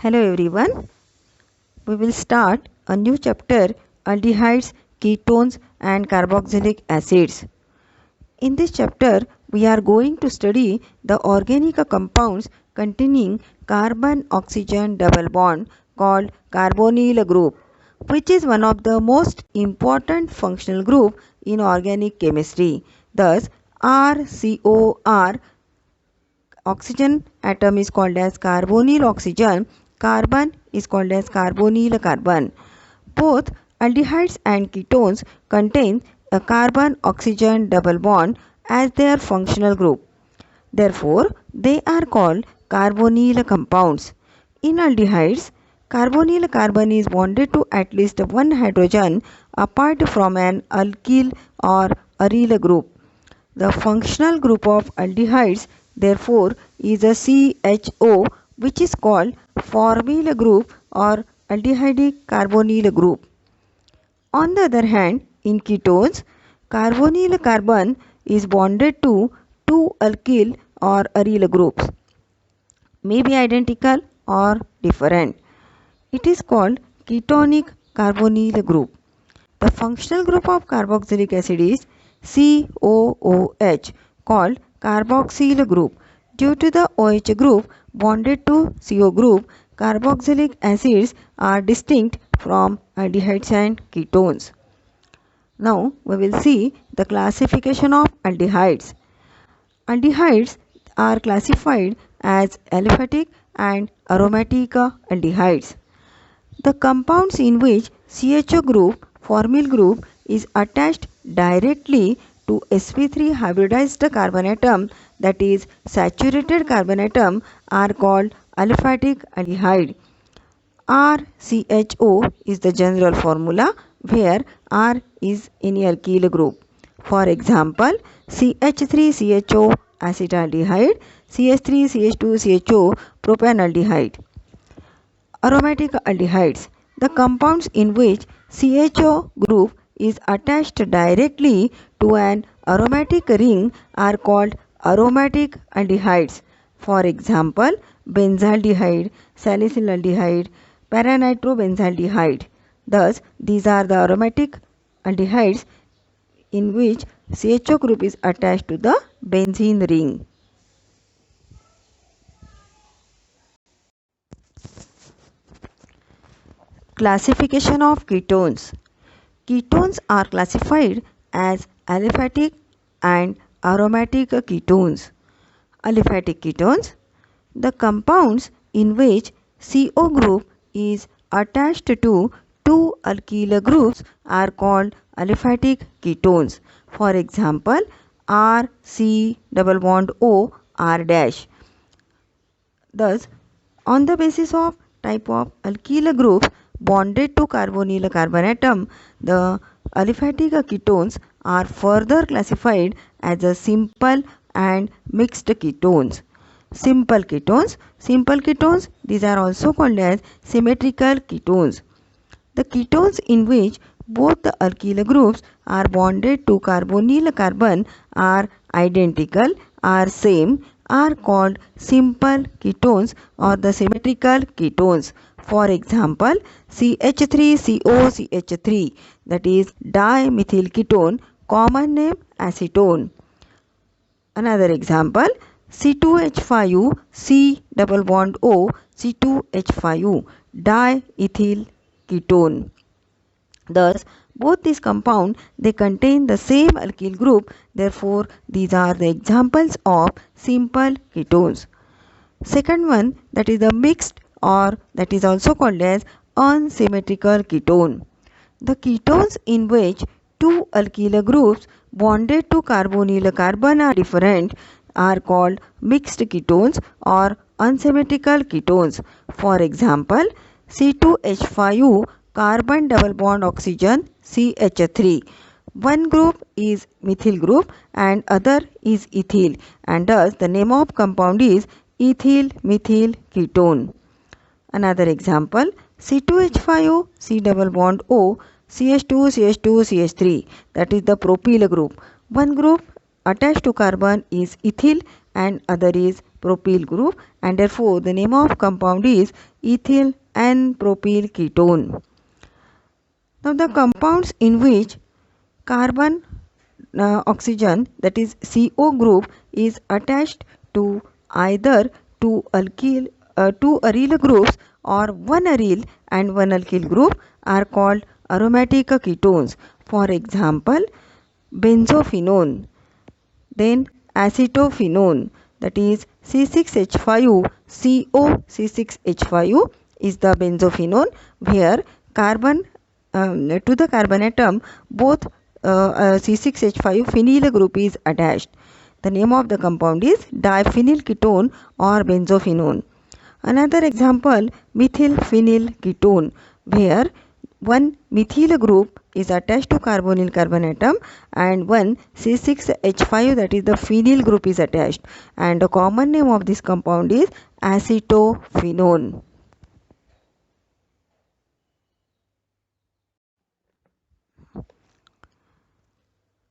Hello everyone. We will start a new chapter, aldehydes, ketones and carboxylic acids. In this chapter, we are going to study the organic compounds containing carbon-oxygen double bond called carbonyl group, which is one of the most important functional group in organic chemistry. Thus, RCOR oxygen atom is called as carbonyl oxygen, carbon is called as carbonyl carbon. Both aldehydes and ketones contain a carbon oxygen double bond as their functional group. Therefore, they are called carbonyl compounds. In aldehydes, carbonyl carbon is bonded to at least one hydrogen apart from an alkyl or aryl group. The functional group of aldehydes therefore is a CHO, which is called formyl group or aldehydic carbonyl group. On the other hand, in ketones, carbonyl carbon is bonded to two alkyl or aryl groups, may be identical or different. It is called ketonic carbonyl group. The functional group of carboxylic acid is COOH, called carboxyl group. Due to the OH group bonded to CO group, carboxylic acids are distinct from aldehydes and ketones. Now we will see the classification of aldehydes. Aldehydes are classified as aliphatic and aromatic aldehydes. The compounds in which CHO group, formyl group, is attached directly to sp3 hybridized carbon atom, that is saturated carbon atom, are called aliphatic aldehyde. RCHO is the general formula where R is any alkyl group. For example, CH3CHO acetaldehyde, CH3CH2CHO propanaldehyde. Aromatic aldehydes. The compounds in which CHO group is attached directly to an aromatic ring are called aromatic aldehydes. For example, benzaldehyde, salicylaldehyde, paranitrobenzaldehyde. Thus, these are the aromatic aldehydes in which CHO group is attached to the benzene ring. Classification of ketones. Ketones are classified as aliphatic and aromatic ketones. Aliphatic ketones. The compounds in which CO group is attached to two alkyl groups are called aliphatic ketones. For example, R, C, double bond O, R dash. Thus, on the basis of type of alkyl groups bonded to carbonyl carbon atom, the aliphatic ketones are further classified as a simple and mixed ketones. Simple ketones, these are also called as symmetrical ketones. The ketones in which both the alkyl groups are bonded to carbonyl carbon are identical, are same, are called simple ketones or the symmetrical ketones. For example, CH3COCH3, that is dimethyl ketone, common name acetone. Another example, C2H5 C double bond O, C2H5 diethyl ketone. Thus, both these compounds, they contain the same alkyl group. Therefore, these are the examples of simple ketones. Second one, that is the mixed, or that is also called as unsymmetrical ketone. The ketones in which two alkyl groups bonded to carbonyl carbon are different are called mixed ketones or unsymmetrical ketones. For example, C2H5 carbon double bond oxygen CH3. One group is methyl group and other is ethyl, and thus the name of compound is ethyl methyl ketone. Another example, C2H5 C double bond O CH2 CH2 CH3, that is the propyl group. One group attached to carbon is ethyl and other is N-propyl group, and therefore the name of compound is ethyl N-propyl ketone. Now the compounds in which carbon oxygen, that is CO group, is attached to either two aryl groups or one aryl and one alkyl group are called aromatic ketones. For example, benzophenone, then acetophenone, that is C6H5 COC6H5 is the benzophenone, where carbon to the carbon atom both C6H5 phenyl group is attached. The name of the compound is diphenyl ketone or benzophenone. Another example, methylphenyl ketone, where one methyl group is attached to carbonyl carbon atom and one C6H5, that is the phenyl group, is attached, and the common name of this compound is acetophenone.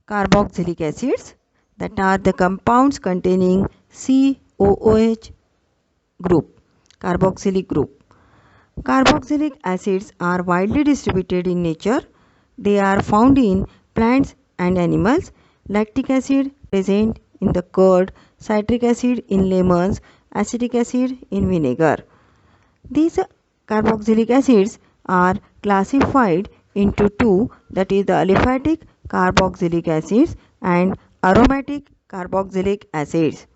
Carboxylic acids, that are the compounds containing COOH group, carboxylic group. Carboxylic acids are widely distributed in nature. They are found in plants and animals. Lactic acid present in the curd, citric acid in lemons, acetic acid in vinegar. These carboxylic acids are classified into two, that is the aliphatic carboxylic acids and aromatic carboxylic acids.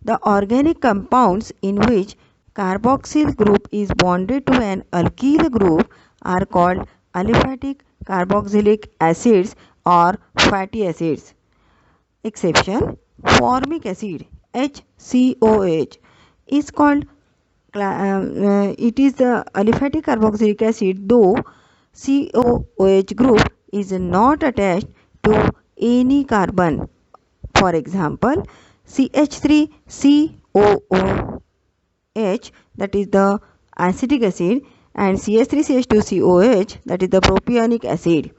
The organic compounds in which carboxyl group is bonded to an alkyl group are called aliphatic carboxylic acids or fatty acids. Exception: formic acid HCOH is called it is the aliphatic carboxylic acid, though COOH group is not attached to any carbon. For example, CH3COOH, that is the acetic acid, and CH3CH2COH, that is the propionic acid.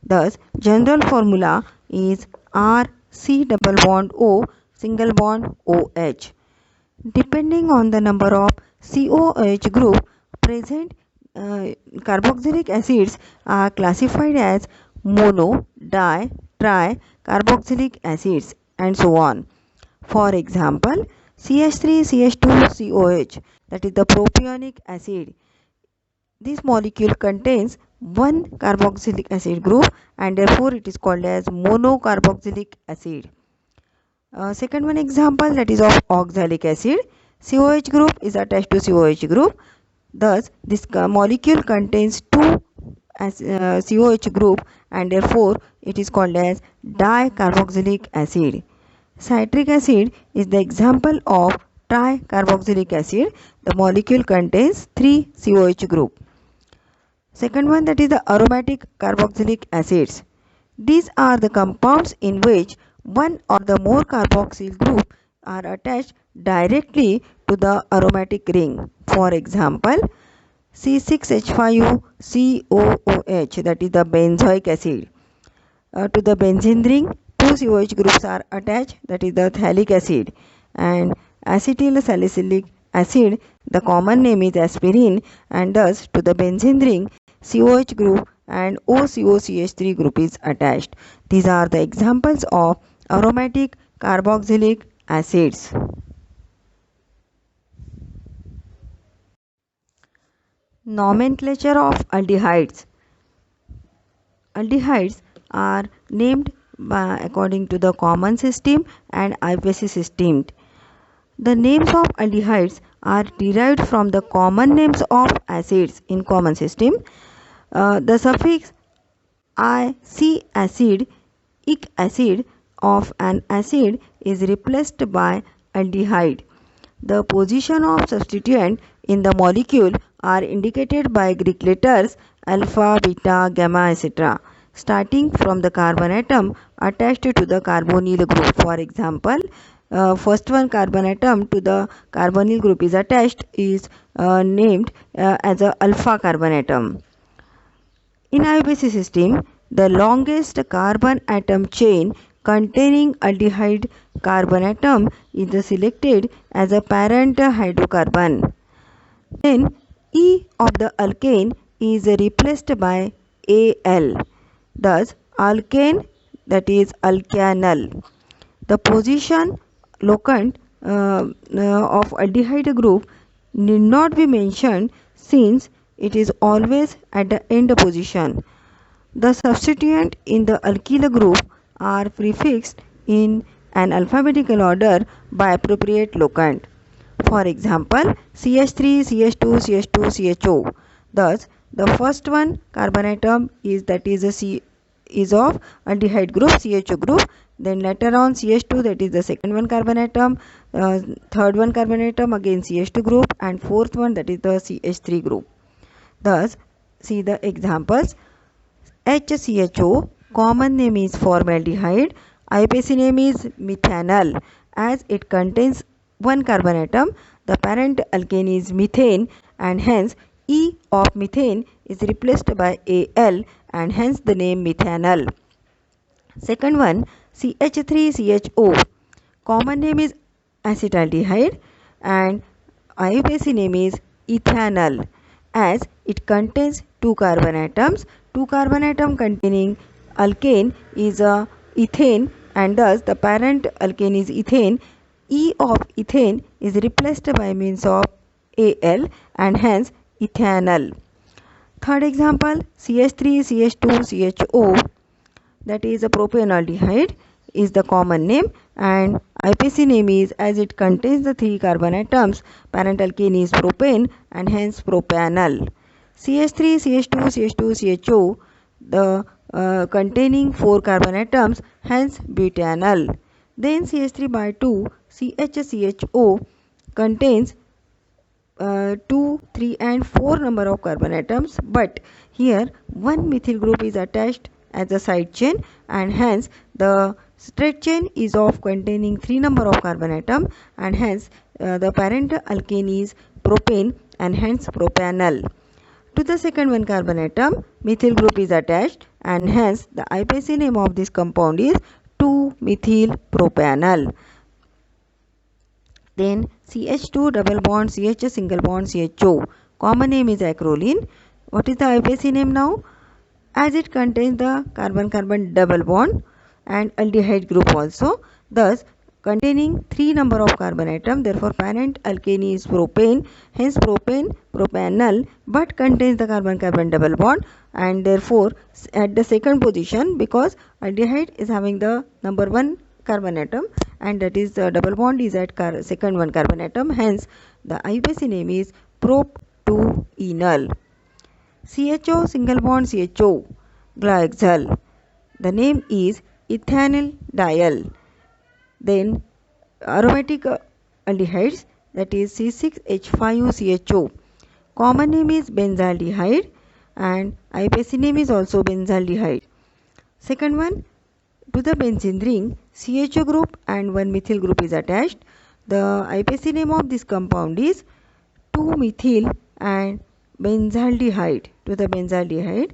Thus, general formula is RC double bond O single bond OH. Depending on the number of COOH group present, carboxylic acids are classified as mono, di, tri carboxylic acids and so on. For example, CH3CH2COH, that is the propionic acid. This molecule contains one carboxylic acid group and therefore it is called as monocarboxylic acid. Second one example, that is of oxalic acid. COH group is attached to COH group. Thus, this molecule contains two COH group and therefore it is called as dicarboxylic acid. Citric acid is the example of tricarboxylic acid. The molecule contains 3 COH group. Second one, that is the aromatic carboxylic acids. These are the compounds in which one or the more carboxyl group are attached directly to the aromatic ring. For example, C6H5COOH, that is the benzoic acid. To the benzene ring, two COH groups are attached, that is the phthalic acid, and acetyl salicylic acid, the common name is aspirin, and thus to the benzene ring COH group and OCOCH3 group is attached. These are the examples of aromatic carboxylic acids. Nomenclature of aldehydes. Aldehydes are named according to the common system and IUPAC system. The names of aldehydes are derived from the common names of acids in common system. The suffix -ic acid, ic acid of an acid is replaced by aldehyde. The position of substituent in the molecule are indicated by Greek letters alpha, beta, gamma, etc. starting from the carbon atom attached to the carbonyl group. For example, first one carbon atom to the carbonyl group is attached is named as a alpha carbon atom. In IUPAC system, the longest carbon atom chain containing aldehyde carbon atom is selected as a parent hydrocarbon. Then E of the alkane is replaced by Al. Thus, alkane, that is alkanal. The position locant of aldehyde group need not be mentioned since it is always at the end position. The substituent in the alkyl group are prefixed in an alphabetical order by appropriate locant. For example, CH3, CH2, CH2, CHO. Thus, the first one carbon atom is of aldehyde group, CHO group. Then later on CH2, that is the second one carbon atom. Third one carbon atom, again CH2 group, and fourth one, that is the CH3 group. Thus, see the examples. HCHO, common name is formaldehyde. IUPAC name is methanol. As it contains one carbon atom, the parent alkane is methane, and hence E of methane is replaced by Al, and hence the name methanol. Second one, CH3CHO, common name is acetaldehyde, and IUPAC name is ethanol. As it contains two carbon atoms, two carbon atom containing alkane is ethane, and thus the parent alkane is ethane. E of ethane is replaced by means of Al, and hence ethanol. Third example, CH3CH2CHO, that is a propanaldehyde, is the common name, and IUPAC name is, as it contains the three carbon atoms, parent alkane is propane, and hence propanol. CH3, CH2, CH2, CHO, the containing four carbon atoms, hence butanol. Then CH3 by 2, CHCHO, contains 2, 3 and 4 number of carbon atoms, but here one methyl group is attached as a side chain, and hence the straight chain is of containing 3 number of carbon atom, and hence the parent alkane is propane, and hence propanol. To the second one carbon atom, methyl group is attached, and hence the IUPAC name of this compound is 2-methyl propanol. Then CH2 double bond CH single bond CHO, common name is acrolein. What is the IUPAC name now? As it contains the carbon-carbon double bond and aldehyde group also, thus containing 3 number of carbon atom, therefore parent alkane is propane, hence propane, propanol, but contains the carbon-carbon double bond, and therefore at the second position, because aldehyde is having the number 1 carbon atom, and that is the double bond is at second one carbon atom, hence the IUPAC name is prop2enol. CHO single bond CHO glyoxal, the name is ethanyl diol. Then aromatic aldehydes, that is C6H5CHO, common name is benzaldehyde, and IUPAC name is also benzaldehyde. Second one, to the benzene ring, CHO group and 1 methyl group is attached. The IUPAC name of this compound is 2-methyl and benzaldehyde. To the benzaldehyde,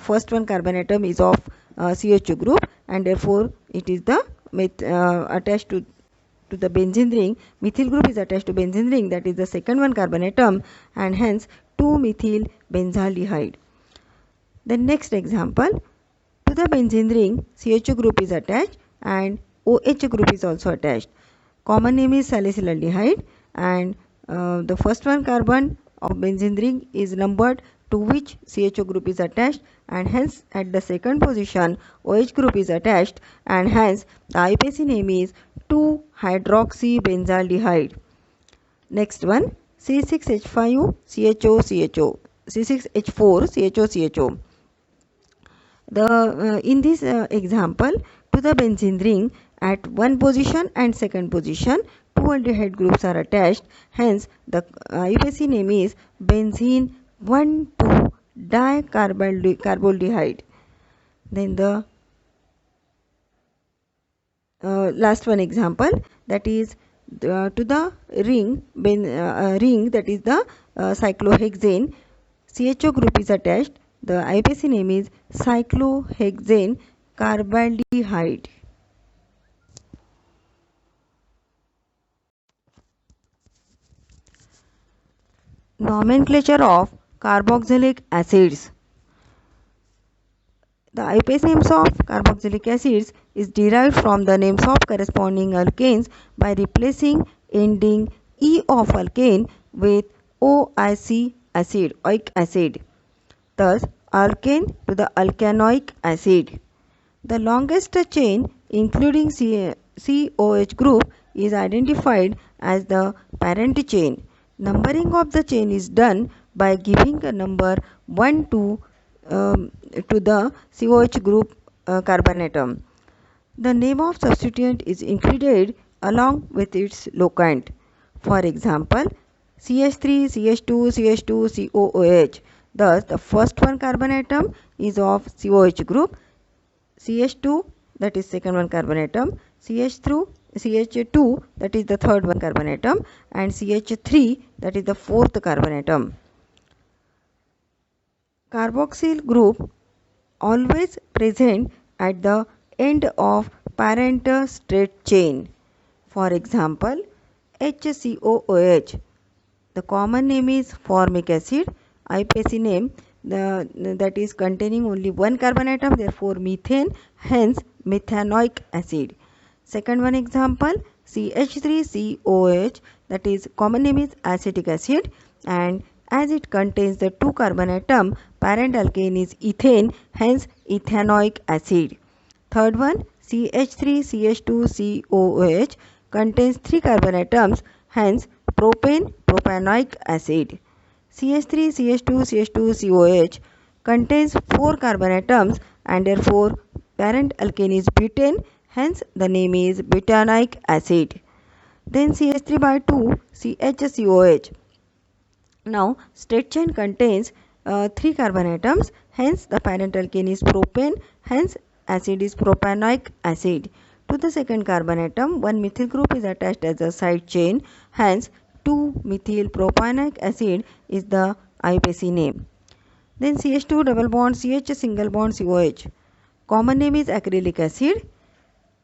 first one carbon atom is of CHO group, and therefore it is the attached to the benzene ring. Methyl group is attached to benzene ring, that is the second one carbon atom, and hence 2-methyl benzaldehyde. The next example, to the benzene ring, CHO group is attached and OH group is also attached. Common name is salicylaldehyde, and the first one carbon of benzene ring is numbered, to which CHO group is attached, and hence at the second position OH group is attached, and hence the IUPAC name is 2-hydroxybenzaldehyde. Next one, C6H5 CHO CHO, C6H4 CHO CHO. In this example, to the benzene ring at one position and second position, two aldehyde groups are attached, hence the IUPAC name is benzene 1,2-dicarboldehyde. Then the last one example, that is to the ring that is the cyclohexane, CHO group is attached. The IUPAC name is cyclohexane carbaldehyde. Nomenclature of carboxylic acids. The IUPAC names of carboxylic acids is derived from the names of corresponding alkanes by replacing ending E of alkane with OIC acid, oic acid. Thus, alkane to the alkanoic acid. The longest chain, including COH group, is identified as the parent chain. Numbering of the chain is done by giving a number 1 to the COH group carbon atom. The name of substituent is included along with its locant. For example, CH3, CH2, CH2, COOH. Thus, the first one carbon atom is of COH group, CH2 that is second one carbon atom, CH2 that is the third one carbon atom, and CH3 that is the fourth carbon atom. Carboxyl group always present at the end of parent straight chain. For example, HCOOH. The common name is formic acid. IUPAC name that is containing only one carbon atom, therefore methane, hence methanoic acid. Second one example, CH3COH, that is common name is acetic acid, and as it contains the two carbon atom, parent alkane is ethane, hence ethanoic acid. Third one, CH3CH2COOH, contains three carbon atoms, hence propane, propanoic acid. CH3CH2CH2COH contains 4 carbon atoms and therefore parent alkane is butane, hence the name is butanoic acid. Then CH3 by 2 CHCOH. Now straight chain contains 3 carbon atoms, hence the parent alkane is propane, hence acid is propanoic acid. To the second carbon atom, one methyl group is attached as a side chain, hence 2-methyl propanoic acid is the IUPAC name. Then CH2 double bond CH single bond COH. Common name is acrylic acid.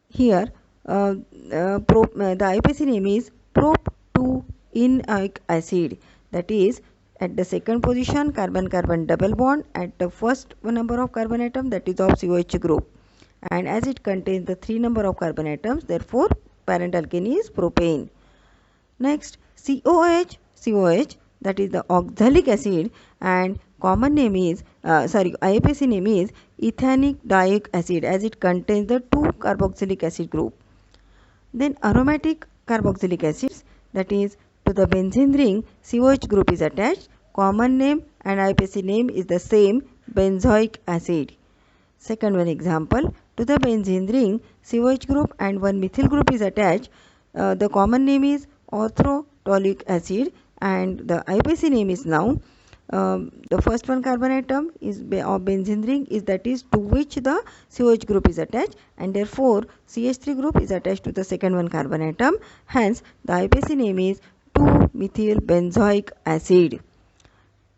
Here the IUPAC name is prop-2-enoic acid, that is at the second position carbon-carbon double bond at the first number of carbon atom, that is of COH group, and as it contains the 3 number of carbon atoms, therefore parent alkane is propane. Next, COH, that is the oxalic acid, and common name is IUPAC name is ethanic dioic acid, as it contains the 2 carboxylic acid group. Then aromatic carboxylic acids, that is to the benzene ring COH group is attached. Common name and IUPAC name is the same, benzoic acid. Second one example, to the benzene ring COH group and one methyl group is attached. The common name is orthotolic acid, and the IUPAC name is now the first one carbon atom is of benzene ring is, that is to which the COH group is attached, and therefore CH3 group is attached to the second one carbon atom, hence the IUPAC name is 2-methyl benzoic acid.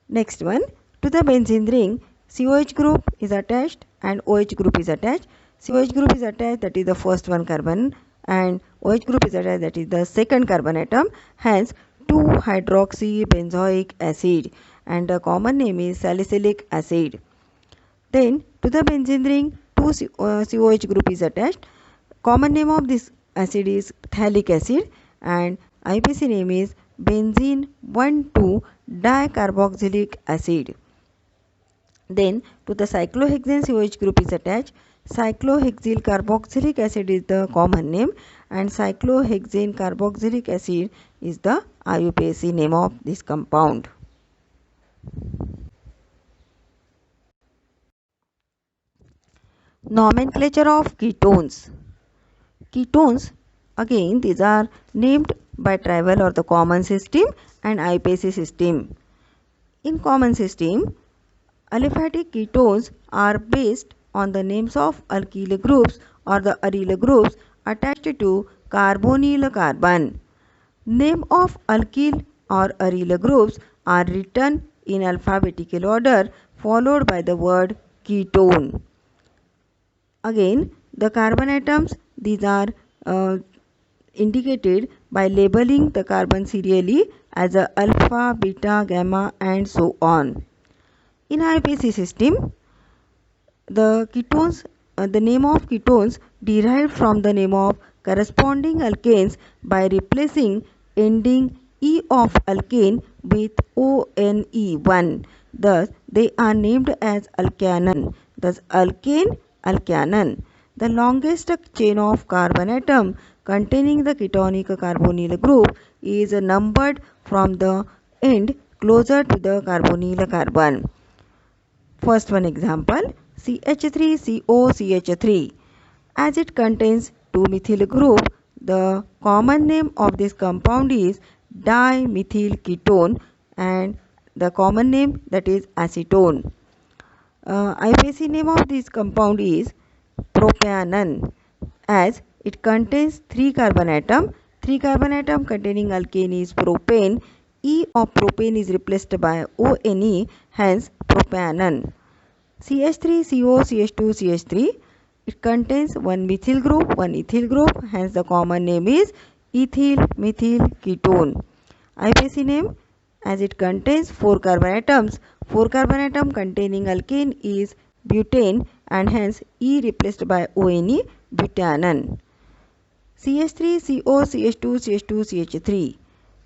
Next one, to the benzene ring COH group is attached and OH group is attached. COH group is attached, that is the first one carbon, and OH group is attached, that is the second carbon atom, hence 2-hydroxy benzoic acid, and the common name is salicylic acid. Then to the benzene ring 2 COH group is attached. Common name of this acid is phthalic acid, and IUPAC name is benzene 1,2-dicarboxylic acid. Then to the cyclohexane COH group is attached. Cyclohexyl carboxylic acid is the common name, and cyclohexane carboxylic acid is the IUPAC name of this compound. Nomenclature of ketones. Ketones, again these are named by tribal or the common system and IUPAC system. In common system, aliphatic ketones are based on the names of alkyl groups or the aryl groups attached to carbonyl carbon. Name of alkyl or aryl groups are written in alphabetical order followed by the word ketone. Again, the carbon atoms, these are indicated by labeling the carbon serially as a alpha, beta, gamma and so on. In IUPAC system, the name of ketones derived from the name of corresponding alkanes by replacing ending E of alkane with ONE1. Thus, they are named as alkanon. Thus, alkane, alkanon. The longest chain of carbon atom containing the ketonic carbonyl group is numbered from the end closer to the carbonyl carbon. First one example, CH3COCH3. As it contains two methyl group, the common name of this compound is dimethyl ketone and the common name that is acetone. IUPAC name of this compound is propanon, as it contains 3 carbon atom. 3 carbon atom containing alkane is propane. E of propane is replaced by ONE, hence propanon. CH3COCH2CH3, it contains one methyl group, one ethyl group, hence the common name is ethyl methyl ketone. IUPAC name, as it contains 4 carbon atoms. 4 carbon atom containing alkane is butane and hence E replaced by ONE, butanon. CH3COCH2CH2CH3,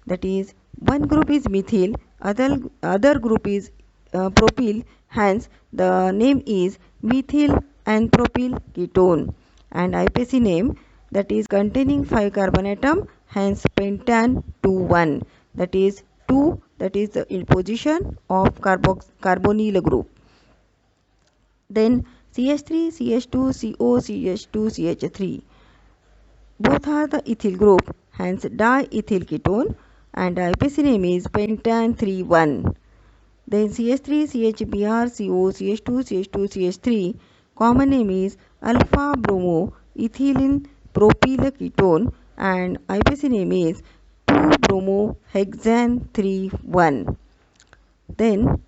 that is one group is methyl, other group is propyl, hence the name is methyl and propyl ketone. And IUPAC name, that is containing 5 carbon atom, hence pentan 2,1, that is 2, that is the position of carbonyl group. Then CH3, CH2, CO, CH2, CH3. Both are the ethyl group, hence diethyl ketone, and IUPAC name is pentan 3,1. Then CH3, CHBr, CO, CH2, CH2, CH3, common name is alpha bromo ethylene propyl ketone and IUPAC name is 2-bromohexane 3,1. Then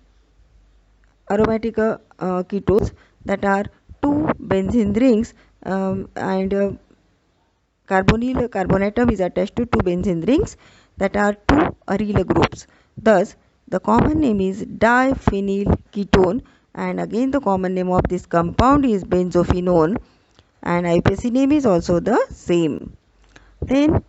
aromatic ketones, that are 2 benzene rings and carbon atom is attached to 2 benzene rings, that are 2 aryl groups. Thus, the common name is diphenyl ketone and again the common name of this compound is benzophenone and IUPAC name is also the same. Then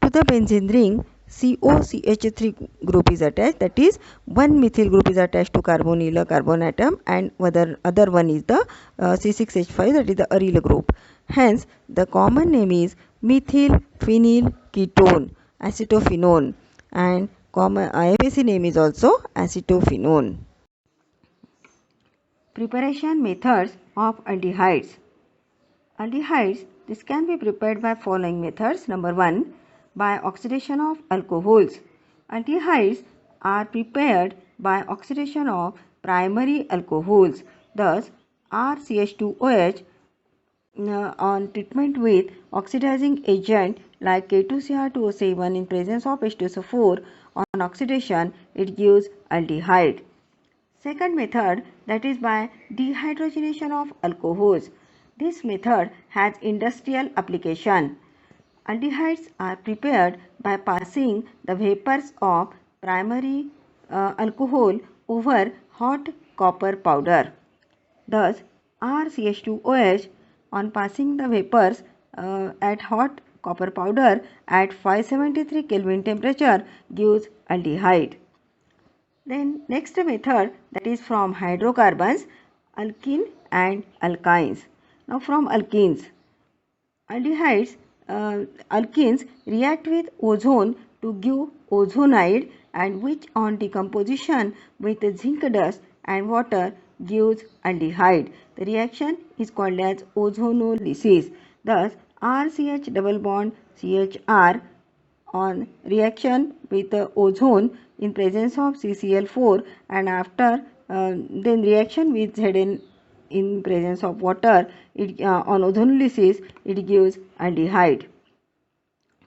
to the benzene ring COCH3 group is attached, that is one methyl group is attached to carbonyl carbon atom and other one is the C6H5, that is the aryl group. Hence the common name is methyl phenyl ketone acetophenone and common IUPAC name is also acetophenone. Preparation methods of aldehydes. Aldehydes, this can be prepared by following methods. Number 1, by oxidation of alcohols. Aldehydes are prepared by oxidation of primary alcohols. Thus, RCH2OH on treatment with oxidizing agent like K2Cr2O7 in presence of H2SO4 on oxidation, it gives aldehyde. Second method, that is by dehydrogenation of alcohols. This method has industrial application. Aldehydes are prepared by passing the vapors of primary alcohol over hot copper powder. Thus, RCH2OH on passing the vapors at hot copper powder at 573 Kelvin temperature gives aldehyde. Then next method, that is from hydrocarbons, alkene and alkynes. Now from alkenes, aldehydes, alkenes react with ozone to give ozonide and which on decomposition with zinc dust and water gives aldehyde. The reaction is called as ozonolysis. Thus, RCH double bond CHR on reaction with ozone in presence of CCl4 and after then reaction with Zn in presence of water, it on ozonolysis it gives aldehyde.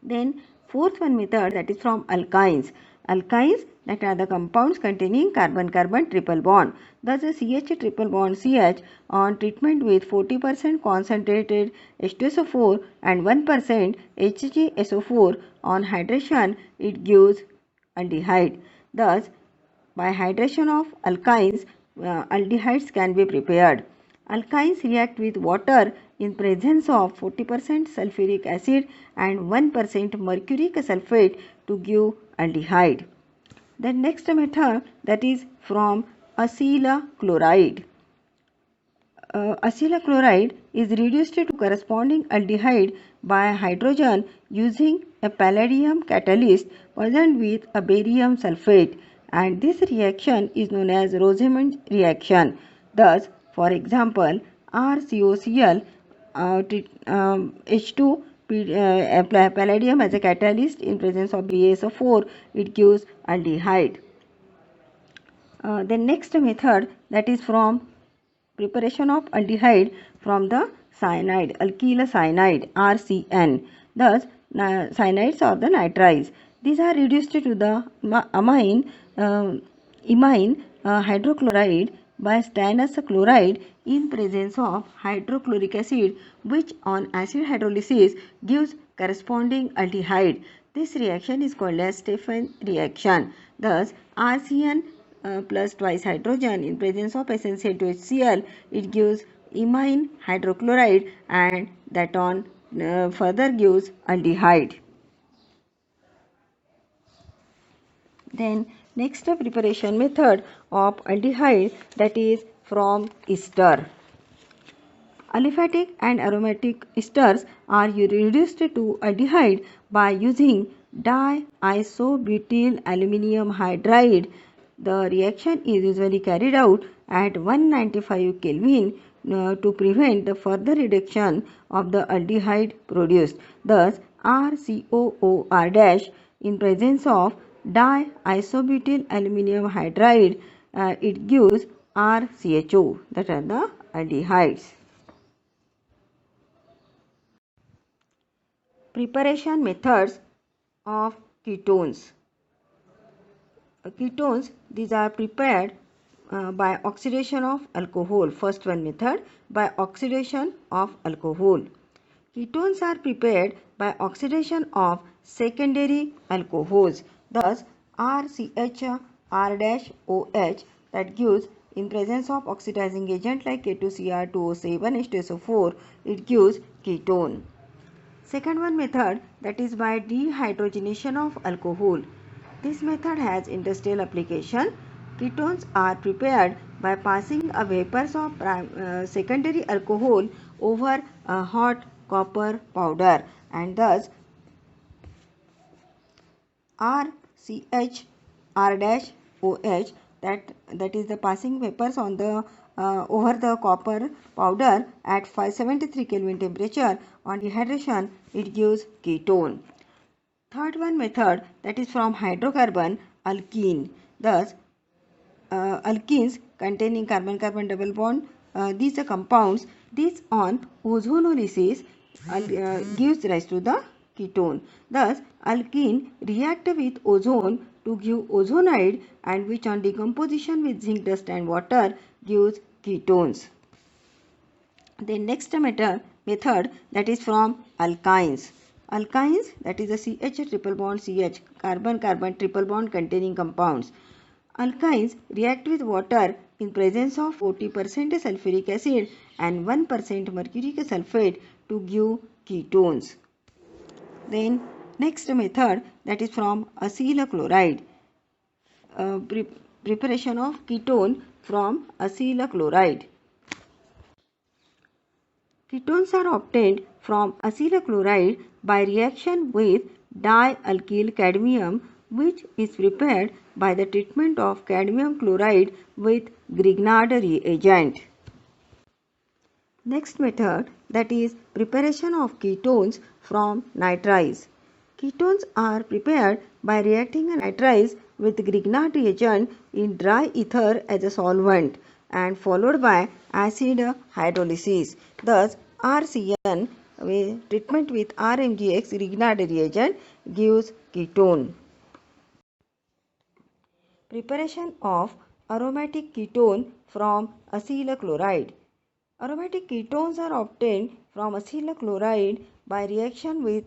Then fourth one method, that is from alkynes. Alkynes, that are the compounds containing carbon-carbon triple bond. Thus, the CH triple bond CH on treatment with 40% concentrated H2SO4 and 1% HgSO4 on hydration, it gives aldehyde. Thus, by hydration of alkynes, aldehydes can be prepared. Alkynes react with water in presence of 40% sulfuric acid and 1% mercuric sulfate to give aldehyde. The next method, that is from acyl chloride. Acyl chloride is reduced to corresponding aldehyde by hydrogen using a palladium catalyst poisoned with a barium sulfate, and this reaction is known as Rosenmund reaction. Thus, for example, RCOCl H2 palladium as a catalyst in presence of BaSO4, it gives aldehyde. The next method, that is from preparation of aldehyde from the cyanide, alkyl cyanide RCN. Thus, cyanides or the nitrides. These are reduced to the imine hydrochloride by stannous chloride in presence of hydrochloric acid, which on acid hydrolysis gives corresponding aldehyde. This reaction is called as Stephan reaction. Thus, RCN plus twice hydrogen in presence of SnCl2HCl, it gives imine hydrochloride, and that on further gives aldehyde. Then next preparation method of aldehyde, that is from ester. Aliphatic and aromatic esters are reduced to aldehyde by using diisobutyl aluminium hydride. The reaction is usually carried out at 195 Kelvin to prevent the further reduction of the aldehyde produced. Thus, RCOOR- in presence of diisobutyl aluminium hydride, it gives RCHO, that are the aldehydes. Preparation methods of ketones. Ketones, these are prepared by oxidation of alcohol. First one method, by oxidation of alcohol. Ketones are prepared by oxidation of secondary alcohols. Thus, RCH R-OH, that gives in presence of oxidizing agent like K2Cr2O7 H2SO4, it gives ketone. Second one method, that is by dehydrogenation of alcohol. This method has industrial application. Ketones are prepared by passing a vapors of secondary alcohol over a hot copper powder, and thus RCH R-OH, that is the passing vapors on the over the copper powder at 573 Kelvin temperature. On dehydration, it gives ketone. Third one method, that is from hydrocarbon alkene. Thus, alkenes containing carbon-carbon double bond, these are compounds. This on ozonolysis gives rise to the ketone. Thus, alkene react with ozone to give ozonide, and which on decomposition with zinc dust and water gives ketones. The next method, that is from alkynes. Alkynes, that is the CH triple bond CH, carbon-carbon triple bond containing compounds. Alkynes react with water in presence of 40% sulfuric acid and 1% mercuric sulfate to give ketones. Then next method, that is from acyl chloride. Preparation of ketone from acyl chloride. Ketones are obtained from acyl chloride by reaction with dialkyl cadmium, which is prepared by the treatment of cadmium chloride with Grignard reagent. Next method, that is preparation of ketones from nitrides. Ketones are prepared by reacting a nitrides with Grignard reagent in dry ether as a solvent, and followed by acid hydrolysis. Thus, RCN with treatment with RMGX Grignard reagent gives ketone. Preparation of aromatic ketone from acyl chloride. Aromatic ketones are obtained from acyl chloride by reaction with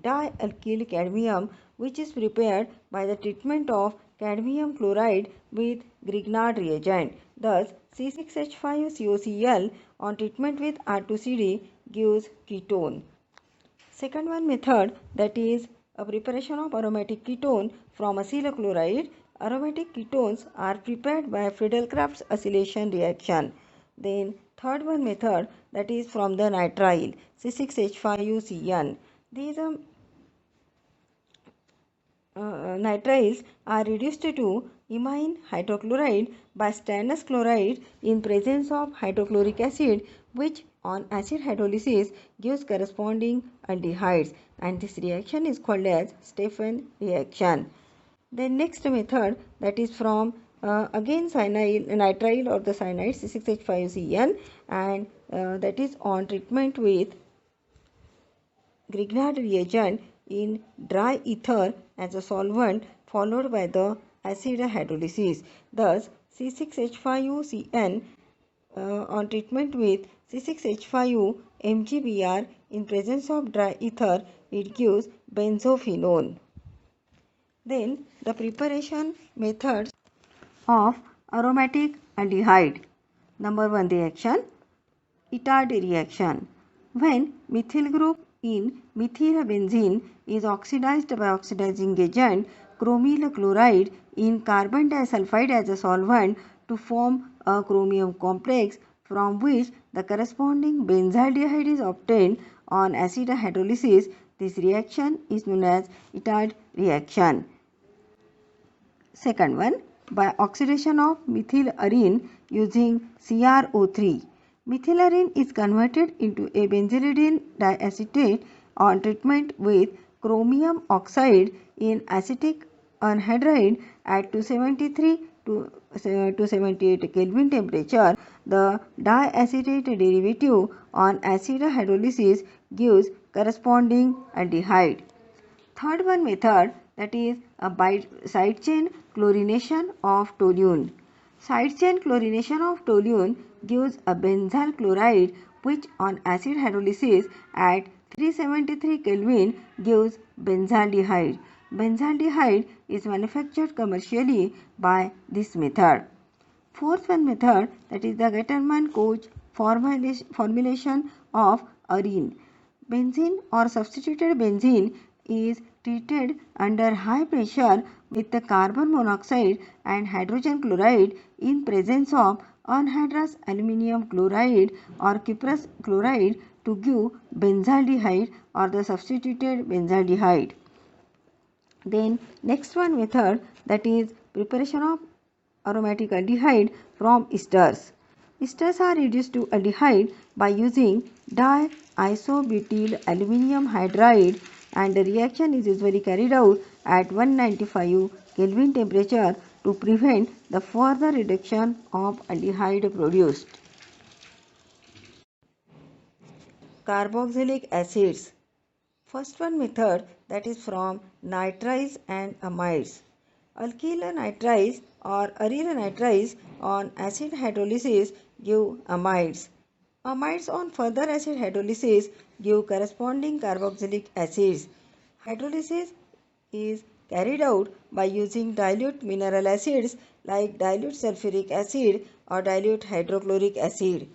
dialkyl cadmium, which is prepared by the treatment of cadmium chloride with Grignard reagent. Thus, C6H5COCl on treatment with R2CD gives ketone. Second one method, that is a preparation of aromatic ketone from acyl chloride. Aromatic ketones are prepared by Friedel-Crafts acylation reaction. Then third one method, that is from the nitrile C6H5UCN. These nitriles are reduced to imine hydrochloride by stannous chloride in presence of hydrochloric acid, which on acid hydrolysis gives corresponding aldehydes, and this reaction is called as Stephan reaction. Then next method, that is from again nitrile or the cyanide C6H5CN, and that is on treatment with Grignard reagent in dry ether as a solvent followed by the acid hydrolysis. Thus, C6H5UCN on treatment with C6H5U MgBr in presence of dry ether, it gives benzophenone. Then the preparation methods of aromatic aldehyde. Number 1 reaction, Itard reaction. When methyl group in methylbenzene is oxidized by oxidizing agent chromyl chloride in carbon disulfide as a solvent to form a chromium complex from which the corresponding benzaldehyde is obtained on acid hydrolysis, this reaction is known as Itard reaction. Second one, by oxidation of methylarene using CrO3. Methylarene is converted into a benzaldehyde diacetate on treatment with chromium oxide in acetic anhydride at 273 to 278 Kelvin temperature. The diacetate derivative on acid hydrolysis gives corresponding aldehyde. Third one method, that is a side chain chlorination of toluene. Side chain chlorination of toluene gives a benzyl chloride, which on acid hydrolysis at 373 Kelvin gives benzaldehyde. Benzaldehyde is manufactured commercially by this method. Fourth one method, that is the Gattermann-Koch formulation of arene. Benzene or substituted benzene is treated under high pressure with the carbon monoxide and hydrogen chloride in presence of anhydrous aluminum chloride or cuprous chloride to give benzaldehyde or the substituted benzaldehyde. Then next one method, that is preparation of aromatic aldehyde from esters. Esters are reduced to aldehyde by using diisobutyl aluminum hydride, and the reaction is usually carried out at 195 Kelvin temperature to prevent the further reduction of aldehyde produced. Carboxylic acids. First one method, that is from nitriles and amides. Alkyl nitriles or aryl nitriles on acid hydrolysis give amides. Amides on further acid hydrolysis give corresponding carboxylic acids. Hydrolysis is carried out by using dilute mineral acids like dilute sulfuric acid or dilute hydrochloric acid.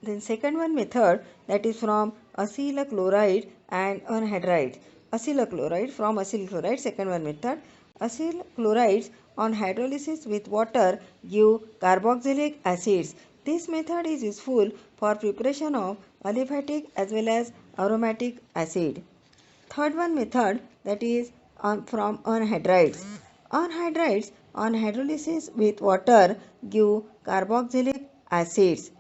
Then second one method, that is from acyl chloride and anhydrides. Acyl chloride from acyl chloride, second one method. Acyl chlorides on hydrolysis with water give carboxylic acids. This method is useful for preparation of aliphatic as well as aromatic acid. Third one method, that is from anhydrides. Anhydrides on hydrolysis with water give carboxylic acids.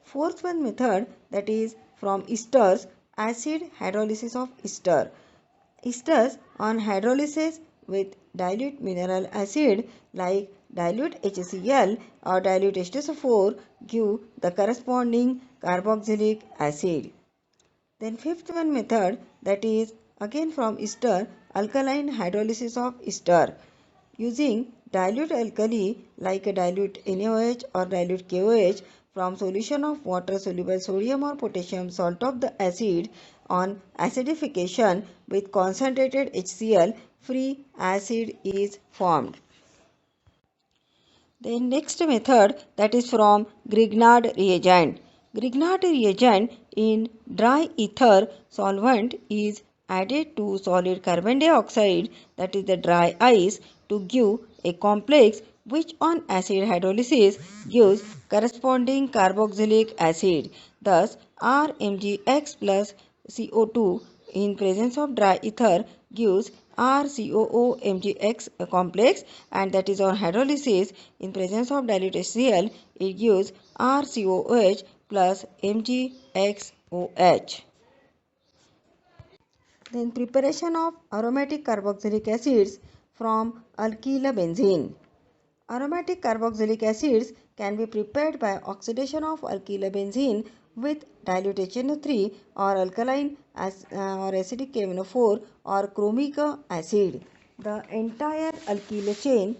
Fourth one method, that is from esters, acid hydrolysis of ester. Esters on hydrolysis with dilute mineral acid like dilute HCl or dilute H2SO4 give the corresponding carboxylic acid. Then fifth one method, that is again from ester, alkaline hydrolysis of ester. Using dilute alkali like a dilute NaOH or dilute KOH from solution of water soluble sodium or potassium salt of the acid on acidification with concentrated HCl, free acid is formed. The next method, that is from Grignard reagent. Grignard reagent in dry ether solvent is added to solid carbon dioxide, that is the dry ice, to give a complex which on acid hydrolysis gives corresponding carboxylic acid. Thus RMgX plus CO2 in presence of dry ether gives RCOO-MgX complex, and that is on hydrolysis in presence of dilute HCl it gives RCOOH plus MgXOH. Then preparation of aromatic carboxylic acids from alkyl benzene. Aromatic carboxylic acids can be prepared by oxidation of alkyl benzene with dilute HNO3 or alkaline or acidic KMNO4 or chromic acid. The entire alkyl chain,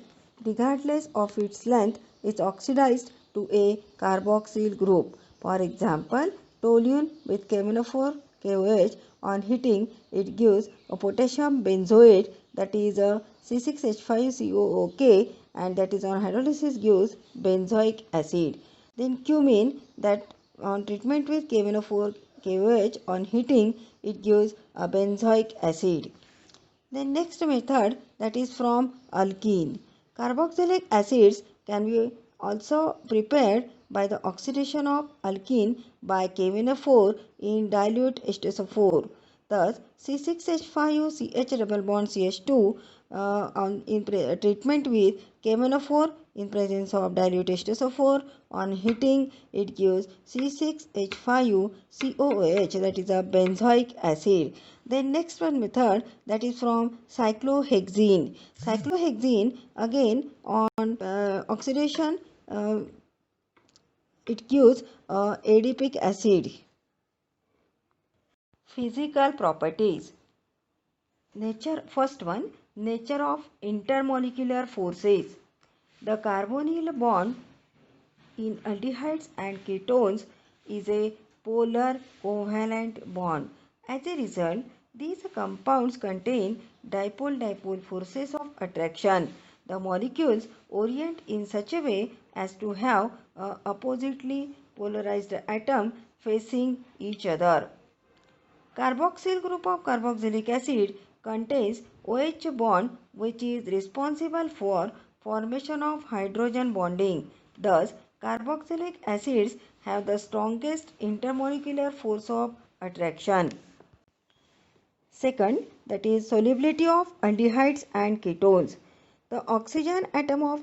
regardless of its length, is oxidized to a carboxyl group. For example, toluene with KMNO4 KOH on heating it gives a potassium benzoate, that is a C6H5COOK, and that is on hydrolysis gives benzoic acid. Then cumene, that on treatment with KMNO4 KOH on heating it gives a benzoic acid. The next method, that is from alkene. Carboxylic acids can be also prepared by the oxidation of alkene by KMNO4 in dilute H2SO4. Thus C6H5CH double bond CH2 in treatment with KMNO4 in presence of dilute H2SO4 on heating it gives C6H5COOH, that is a benzoic acid. Then next one method, that is from cyclohexene. Cyclohexene again on oxidation it gives adipic acid. Physical properties. First one, nature of intermolecular forces. The carbonyl bond in aldehydes and ketones is a polar covalent bond. As a result, these compounds contain dipole-dipole forces of attraction. The molecules orient in such a way as to have oppositely polarized atom facing each other. Carboxyl group of carboxylic acid contains OH bond which is responsible for formation of hydrogen bonding. Thus, carboxylic acids have the strongest intermolecular force of attraction. Second, that is solubility of aldehydes and ketones. The oxygen atom of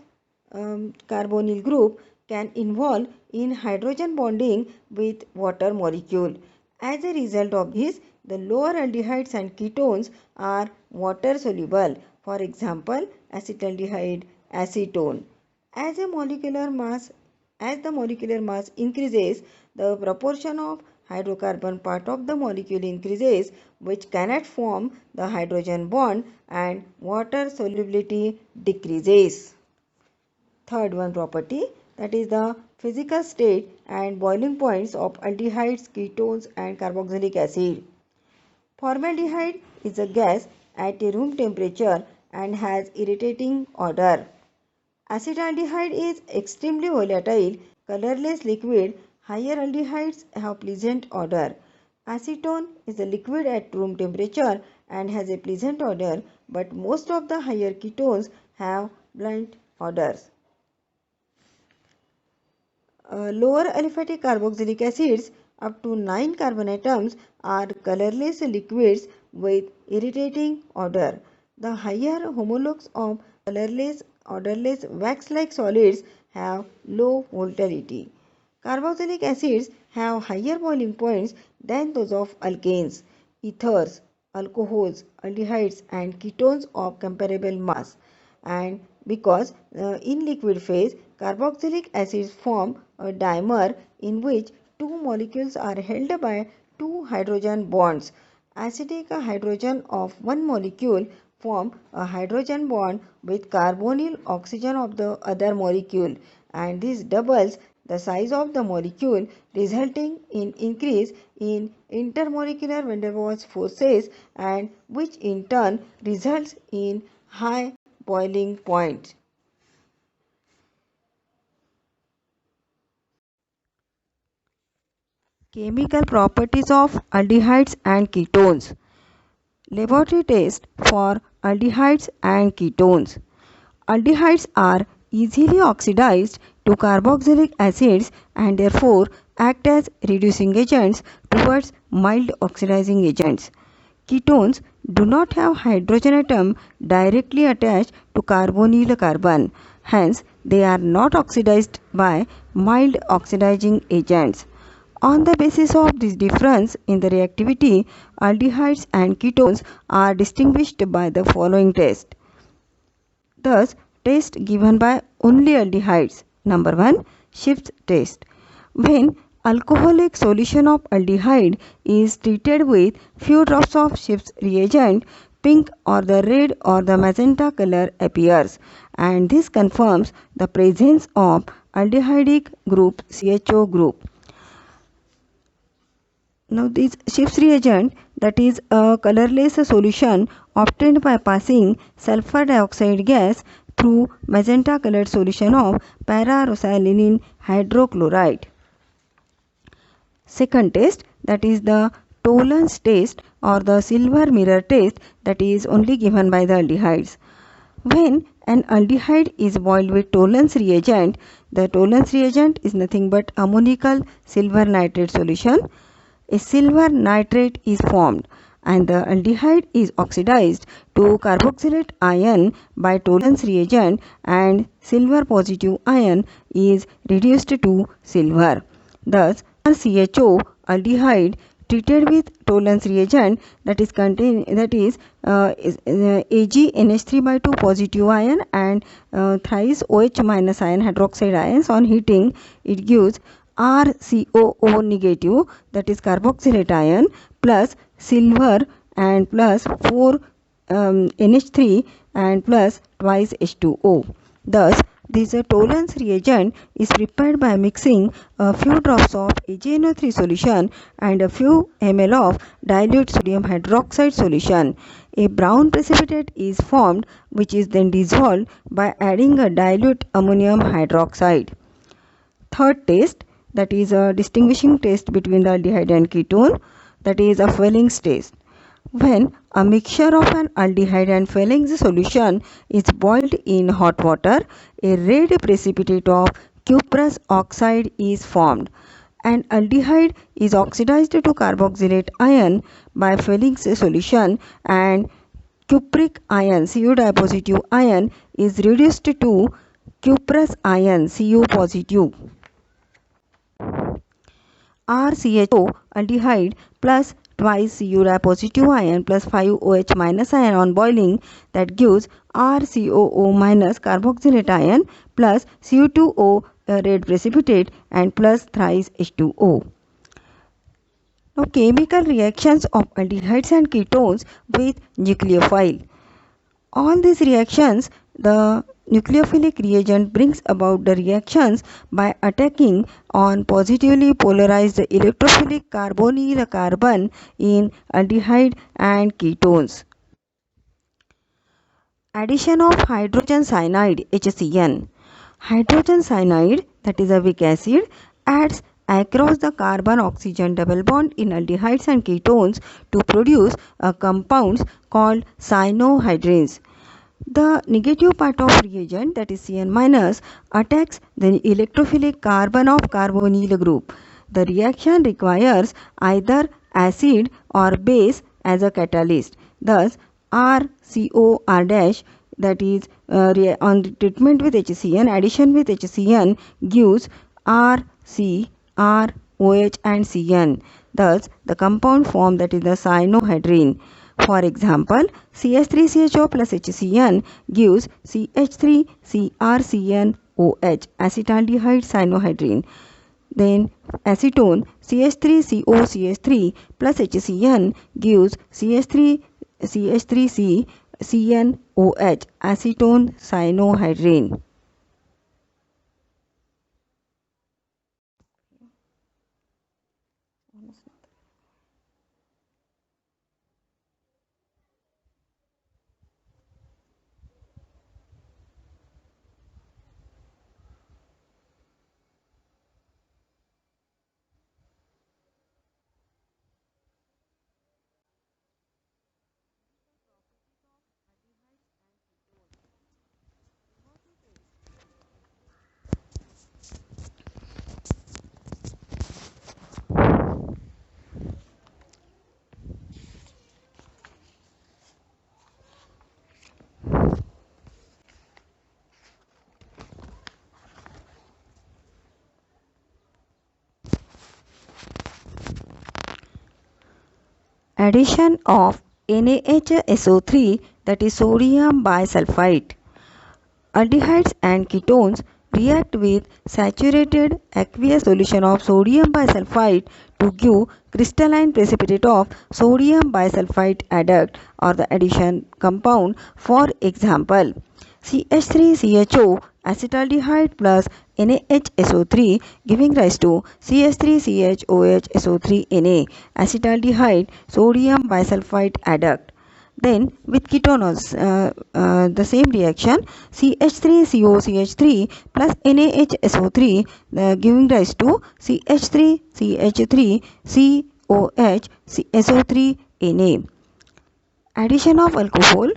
carbonyl group can involve in hydrogen bonding with water molecule. As a result of this, the lower aldehydes and ketones are water soluble. For example, acetaldehyde, acetone. As the molecular mass increases, the proportion of hydrocarbon part of the molecule increases, which cannot form the hydrogen bond, and water solubility decreases. Third one property, that is the physical state and boiling points of aldehydes, ketones and carboxylic acid. Formaldehyde is a gas at a room temperature and has irritating odor. Acetaldehyde is extremely volatile, colorless liquid. Higher aldehydes have pleasant odor. Acetone is a liquid at room temperature and has a pleasant odor, but most of the higher ketones have blunt odors. Lower aliphatic carboxylic acids up to 9 carbon atoms are colorless liquids with irritating odor. The higher homologues of colorless, odorless, wax-like solids have low volatility. Carboxylic acids have higher boiling points than those of alkanes, ethers, alcohols, aldehydes and ketones of comparable mass. And because in liquid phase, carboxylic acids form a dimer in which two molecules are held by two hydrogen bonds, Acidic hydrogen of one molecule form a hydrogen bond with carbonyl oxygen of the other molecule, and this doubles the size of the molecule, resulting in increase in intermolecular van der Waals forces, and which in turn results in high boiling point. Chemical properties of aldehydes and ketones. Laboratory test for aldehydes and ketones. Aldehydes are easily oxidized to carboxylic acids and therefore act as reducing agents towards mild oxidizing agents. Ketones do not have hydrogen atom directly attached to carbonyl carbon. Hence, they are not oxidized by mild oxidizing agents. On the basis of this difference in the reactivity, aldehydes and ketones are distinguished by the following test. Thus, test given by only aldehydes. Number 1, Schiff's test. When alcoholic solution of aldehyde is treated with few drops of Schiff's reagent, pink or the red or the magenta color appears, and this confirms the presence of aldehydic group CHO group. Now this Schiff's reagent, that is a colorless solution obtained by passing sulfur dioxide gas through magenta colored solution of para-rosylenene hydrochloride. Second test, that is the Tollens test or the silver mirror test, that is only given by the aldehydes. When an aldehyde is boiled with Tollens reagent, the Tollens reagent is nothing but ammonical silver nitrate solution. A silver nitrate is formed and the aldehyde is oxidized to carboxylate ion by Tollens reagent, and silver positive ion is reduced to silver. Thus, CHO aldehyde treated with Tollens reagent, that is AgNH3 by 2 positive ion and thrice OH minus ion hydroxide ions, on heating it gives RCOO negative, that is carboxylate ion, plus silver and plus 4 NH3 and plus twice H2O. Thus, this Tollens reagent is prepared by mixing a few drops of AgNO3 solution and a few ml of dilute sodium hydroxide solution. A brown precipitate is formed, which is then dissolved by adding a dilute ammonium hydroxide. Third test, that is a distinguishing test between the aldehyde and ketone, that is a Fellings test. When a mixture of an aldehyde and Fellings solution is boiled in hot water, a red precipitate of cuprous oxide is formed. An aldehyde is oxidized to carboxylate ion by Fellings solution, and cupric ion Cu dipositive ion is reduced to cuprous ion Cu positive. RCHO aldehyde plus twice Cu positive ion plus 5 OH minus ion on boiling, that gives RCOO minus carboxylate ion plus Cu2O red precipitate and plus thrice H2O. Now, chemical reactions of aldehydes and ketones with nucleophile. On these reactions, the nucleophilic reagent brings about the reactions by attacking on positively polarized electrophilic carbonyl carbon in aldehyde and ketones. Addition of hydrogen cyanide HCN. Hydrogen cyanide, that is a weak acid, adds across the carbon oxygen double bond in aldehydes and ketones to produce a compounds called cyanohydrins. The negative part of reagent, that is Cn minus, attacks the electrophilic carbon of carbonyl group. The reaction requires either acid or base as a catalyst. Thus, RCOR dash, that is on treatment with HCN, addition with HCN gives RC, ROH and Cn. Thus, the compound form, that is the cyanohydrin. For example, CH3CHO plus HCN gives CH3CrCnOH, acetaldehyde cyanohydrin. Then acetone CH3COCH3 plus HCN gives CH3C CNOH, acetone cyanohydrine. Addition of NaHSO3, that is sodium bisulfite. Aldehydes and ketones react with saturated aqueous solution of sodium bisulfite to give crystalline precipitate of sodium bisulfite adduct or the addition compound. For example, CH3CHO acetaldehyde plus NaHSO3 giving rise to CH3CHOHSO3Na acetaldehyde sodium bisulfite adduct. Then with ketones, the same reaction CH3COCH3 plus NaHSO3 giving rise to CH3CH3COHSO3Na. Addition of alcohol.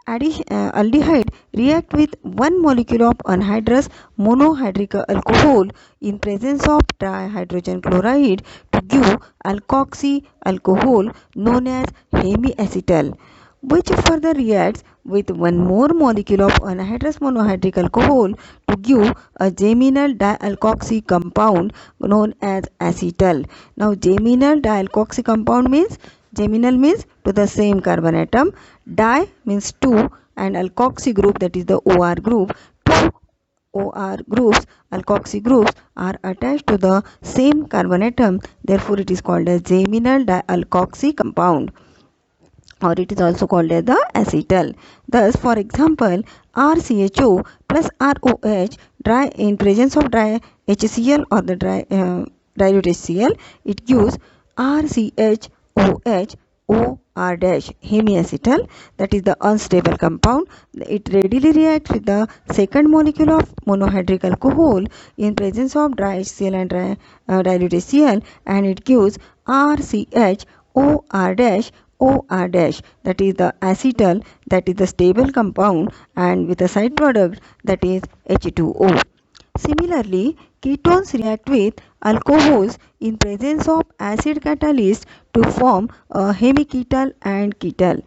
Aldehyde react with one molecule of anhydrous monohydric alcohol in presence of dihydrogen chloride to give alkoxy alcohol known as hemiacetal, which further reacts with one more molecule of anhydrous monohydric alcohol to give a geminal dialkoxy compound known as acetal. Now geminal dialkoxy compound means, geminal means to the same carbon atom, di means two, and alkoxy group, that is the OR group. Two OR groups, alkoxy groups, are attached to the same carbon atom, therefore it is called as geminal dialkoxy compound, or it is also called as the acetal. Thus, for example, RCHO plus ROH dry in presence of dry HCl or the dilute HCl, it gives RCHOH OR dash hemiacetal, that is the unstable compound. It readily reacts with the second molecule of monohydric alcohol in presence of dry HCl and dilute HCl, and it gives RCHOR dash OR dash, that is the acetal, that is the stable compound, and with a side product, that is H2O. Similarly, ketones react with alcohols in presence of acid catalyst to form a hemiketal and ketal.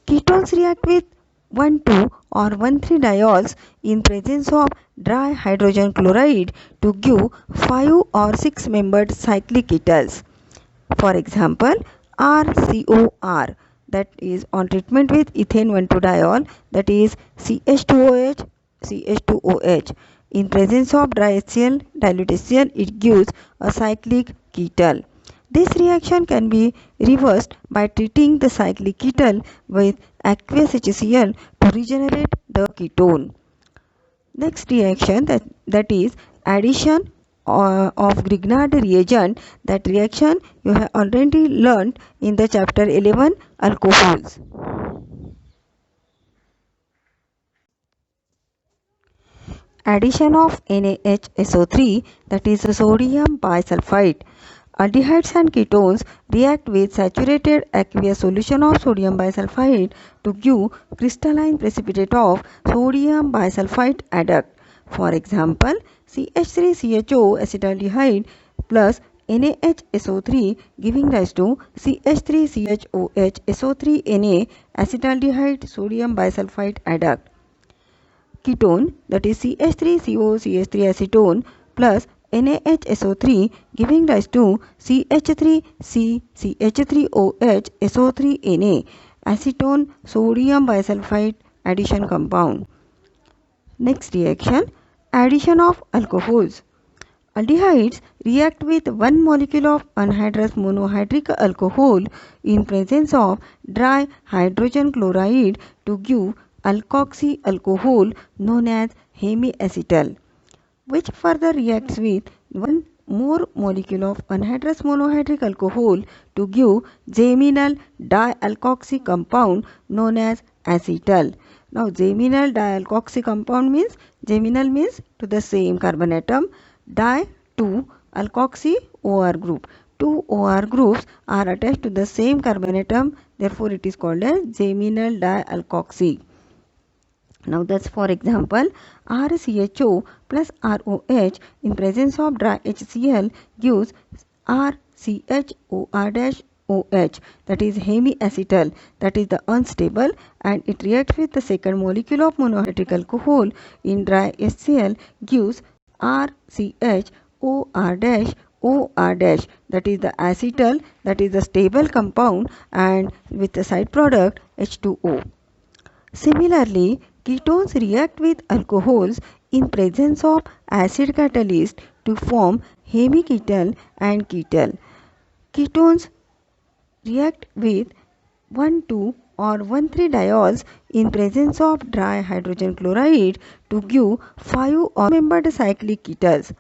Ketones react with 1,2 or 1,3 diols in presence of dry hydrogen chloride to give 5 or 6 membered cyclic ketals. For example, RCOR, that is on treatment with ethane 1,2 diol, that is CH2OH, CH2OH. In presence of dry HCl, dilute HCl, it gives a cyclic ketal. This reaction can be reversed by treating the cyclic ketal with aqueous HCl to regenerate the ketone. Next reaction, that is addition of Grignard reagent. That reaction you have already learned in the chapter 11, alcohols. Addition of NaHSO3, that is sodium bisulfite. Aldehydes and ketones react with saturated aqueous solution of sodium bisulfite to give crystalline precipitate of sodium bisulfite adduct. For example, CH3CHO acetaldehyde plus NaHSO3 giving rise to CH3CHOHSO3Na acetaldehyde sodium bisulfite adduct. Ketone, that is CH3COCH3 acetone plus NaHSO3 giving rise to CH3CCH3OH SO3Na acetone sodium bisulfite addition compound. Next reaction, addition of alcohols. Aldehydes react with one molecule of anhydrous monohydric alcohol in presence of dry hydrogen chloride to give alkoxy alcohol known as hemiacetal, which further reacts with one more molecule of anhydrous monohydric alcohol to give geminal dialkoxy compound known as acetal. Now geminal dialkoxy compound means, geminal means to the same carbon atom, di to alkoxy OR group. Two OR groups are attached to the same carbon atom, therefore it is called as geminal dialkoxy. Now thus for example, RCHO plus ROH in presence of dry HCl gives RCHOR-OH, that is hemiacetal, that is the unstable, and it reacts with the second molecule of monohydric alcohol in dry HCl gives RCHOR-OR, that is the acetal, that is the stable compound, and with the side product H2O. Similarly, ketones react with alcohols in presence of acid catalyst to form hemiketal and ketal. Ketones react with 1,2 or 1,3 diols in presence of dry hydrogen chloride to give 5 or membered cyclic ketals.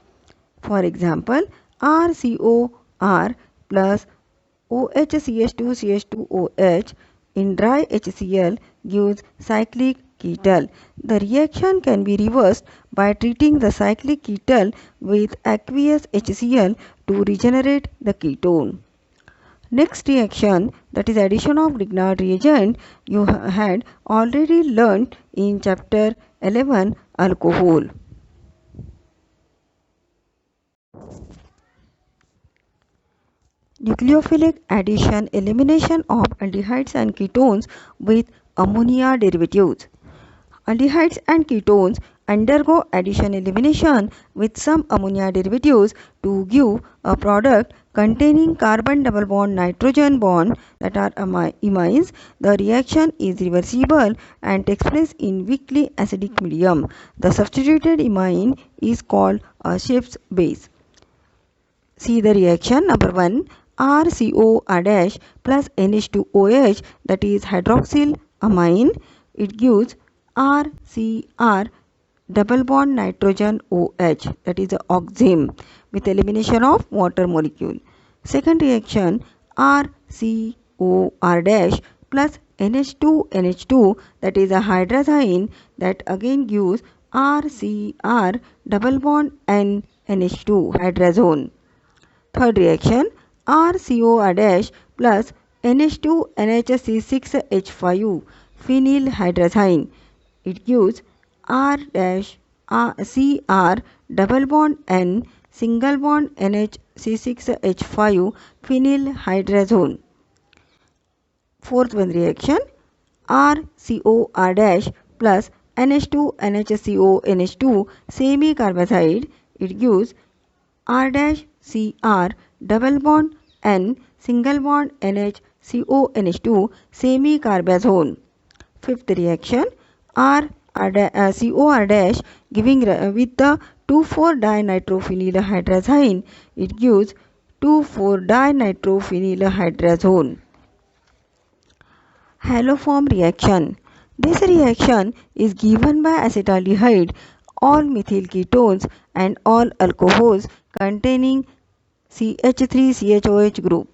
For example, RCOR plus OHCH2CH2OH in dry HCl gives cyclic ketal. The reaction can be reversed by treating the cyclic ketal with aqueous HCl to regenerate the ketone. Next reaction, that is addition of Grignard reagent, you had already learnt in chapter 11, alcohol. Nucleophilic addition elimination of aldehydes and ketones with ammonia derivatives. Aldehydes and ketones undergo addition elimination with some ammonia derivatives to give a product containing carbon double bond nitrogen bond, that are imines. The reaction is reversible and takes place in weakly acidic medium. The substituted imine is called a Schiff's base. See the reaction. Number 1, RCOR- plus NH2OH, that is hydroxyl amine. It gives RCR double bond nitrogen OH, that is the oxime, with elimination of water molecule. Second reaction, RCOR- plus NH2NH2, that is a hydrazine, that again gives RCR double bond NH2 hydrazone. Third reaction, RCOR- plus NH2NHC6H5 phenylhydrazine. It gives R-CR double bond N single bond NHC6H5 phenylhydrazone. Fourth one reaction, RCOR- plus NH2NHCONH2 semi-carbazide. It gives R-CR double bond N single bond NHCONH2 semi-carbazone. Fifth reaction, COR- giving with the 2,4-dinitrophenylhydrazine. It gives 2,4-dinitrophenylhydrazone. Haloform reaction. This reaction is given by acetaldehyde, all methyl ketones and all alcohols containing CH3CHOH group.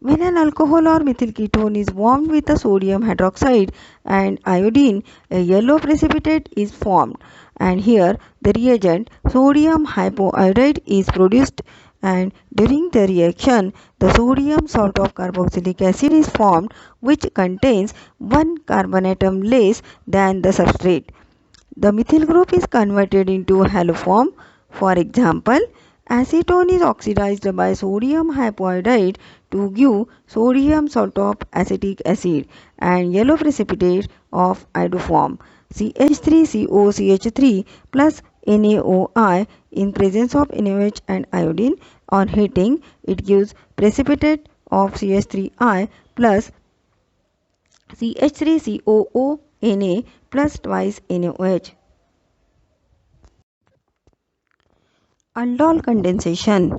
When an alcohol or methyl ketone is warmed with a sodium hydroxide and iodine, a yellow precipitate is formed, and here the reagent sodium hypoiodide is produced, and during the reaction the sodium salt of carboxylic acid is formed, which contains one carbon atom less than the substrate. The methyl group is converted into haloform. For example, acetone is oxidized by sodium hypoiodide to give sodium salt of acetic acid and yellow precipitate of iodoform CH3COCH3 plus NaOI in presence of NaOH and iodine. On heating, it gives precipitate of CH3I plus CH3COO Na plus twice NaOH. Aldol condensation.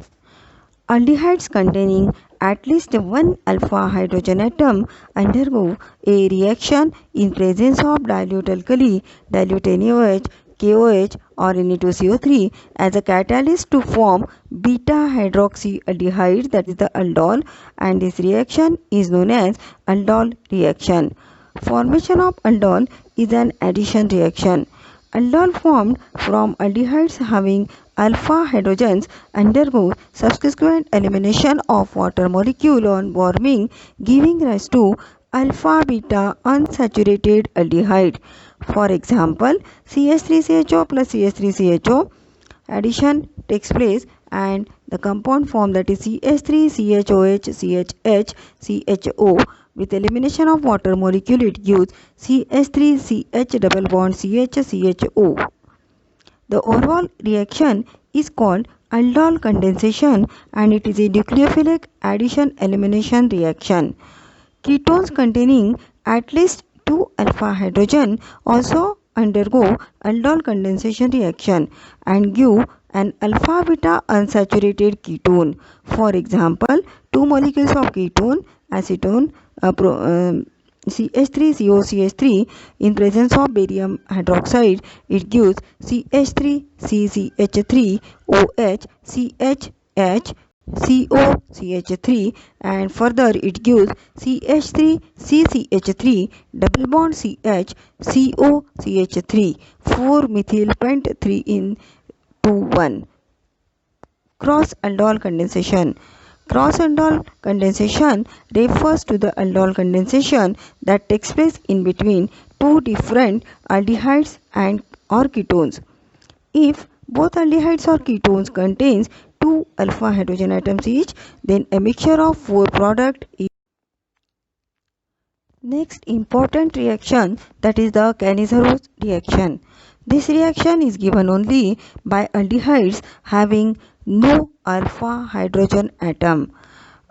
Aldehydes containing at least one alpha hydrogen atom undergo a reaction in presence of dilute alkali, dilute NaOH, KOH or Na2CO3 as a catalyst to form beta hydroxyaldehyde, that is the aldol, and this reaction is known as aldol reaction. Formation of aldol is an addition reaction. Aldol formed from aldehydes having alpha hydrogens undergo subsequent elimination of water molecule on warming, giving rise to alpha beta unsaturated aldehyde. For example, CH3CHO plus CH3CHO addition takes place and the compound form, that is CH3CHOH CHH CHO. With elimination of water molecule, it gives CH3CH double bond CHCHO. The overall reaction is called aldol condensation and it is a nucleophilic addition elimination reaction. Ketones containing at least 2 alpha hydrogen also undergo aldol condensation reaction and give an alpha beta unsaturated ketone. For example, 2 molecules of ketone acetone CH3COCH3 in presence of barium hydroxide, it gives CH3CCH3OH CHH COCH3 and further it gives CH3CCH3 double bond CH COCH3 4 methyl pent 3 in 2 1. Cross aldol condensation. Cross aldol condensation refers to the aldol condensation that takes place in between two different aldehydes and or ketones. If both aldehydes or ketones contains 2 alpha hydrogen atoms each, then a mixture of 4 product is. Next important reaction, that is the Cannizzaro reaction. This reaction is given only by aldehydes having no alpha hydrogen atom.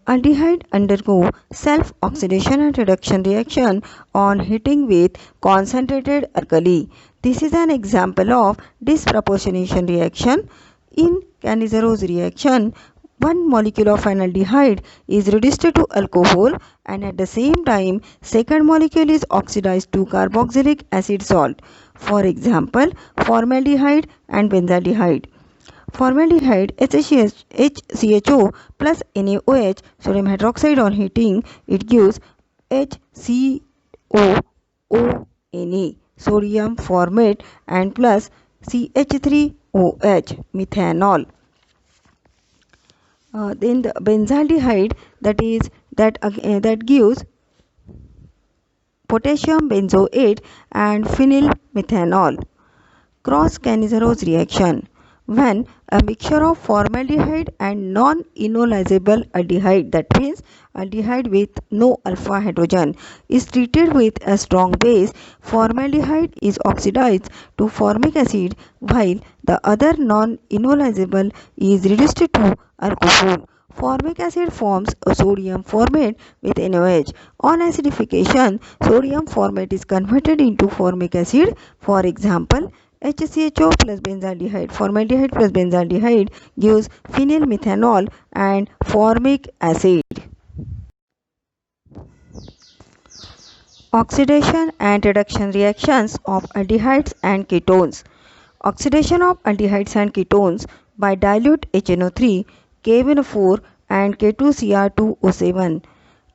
Aldehyde undergo self-oxidation and reduction reaction on heating with concentrated alkali. This is an example of disproportionation reaction. In Cannizzaro's reaction, one molecule of an aldehyde is reduced to alcohol and at the same time second molecule is oxidized to carboxylic acid salt. For example, formaldehyde and benzaldehyde. Formaldehyde HCHO plus NaOH sodium hydroxide on heating, it gives HCOONA sodium formate and plus CH3OH methanol. Then the benzaldehyde, that gives potassium benzoate and phenyl methanol. Cross Cannizzaro's reaction. When a mixture of formaldehyde and non-enolizable aldehyde, that means aldehyde with no alpha hydrogen, is treated with a strong base, formaldehyde is oxidized to formic acid while the other non-enolizable is reduced to alcohol. Formic acid forms a sodium formate with NaOH. On acidification, sodium formate is converted into formic acid. For example, HCHO plus benzaldehyde, formaldehyde plus benzaldehyde gives phenyl methanol and formic acid. Oxidation and reduction reactions of aldehydes and ketones. Oxidation of aldehydes and ketones by dilute HNO3, KBNO4 and K2Cr2O7.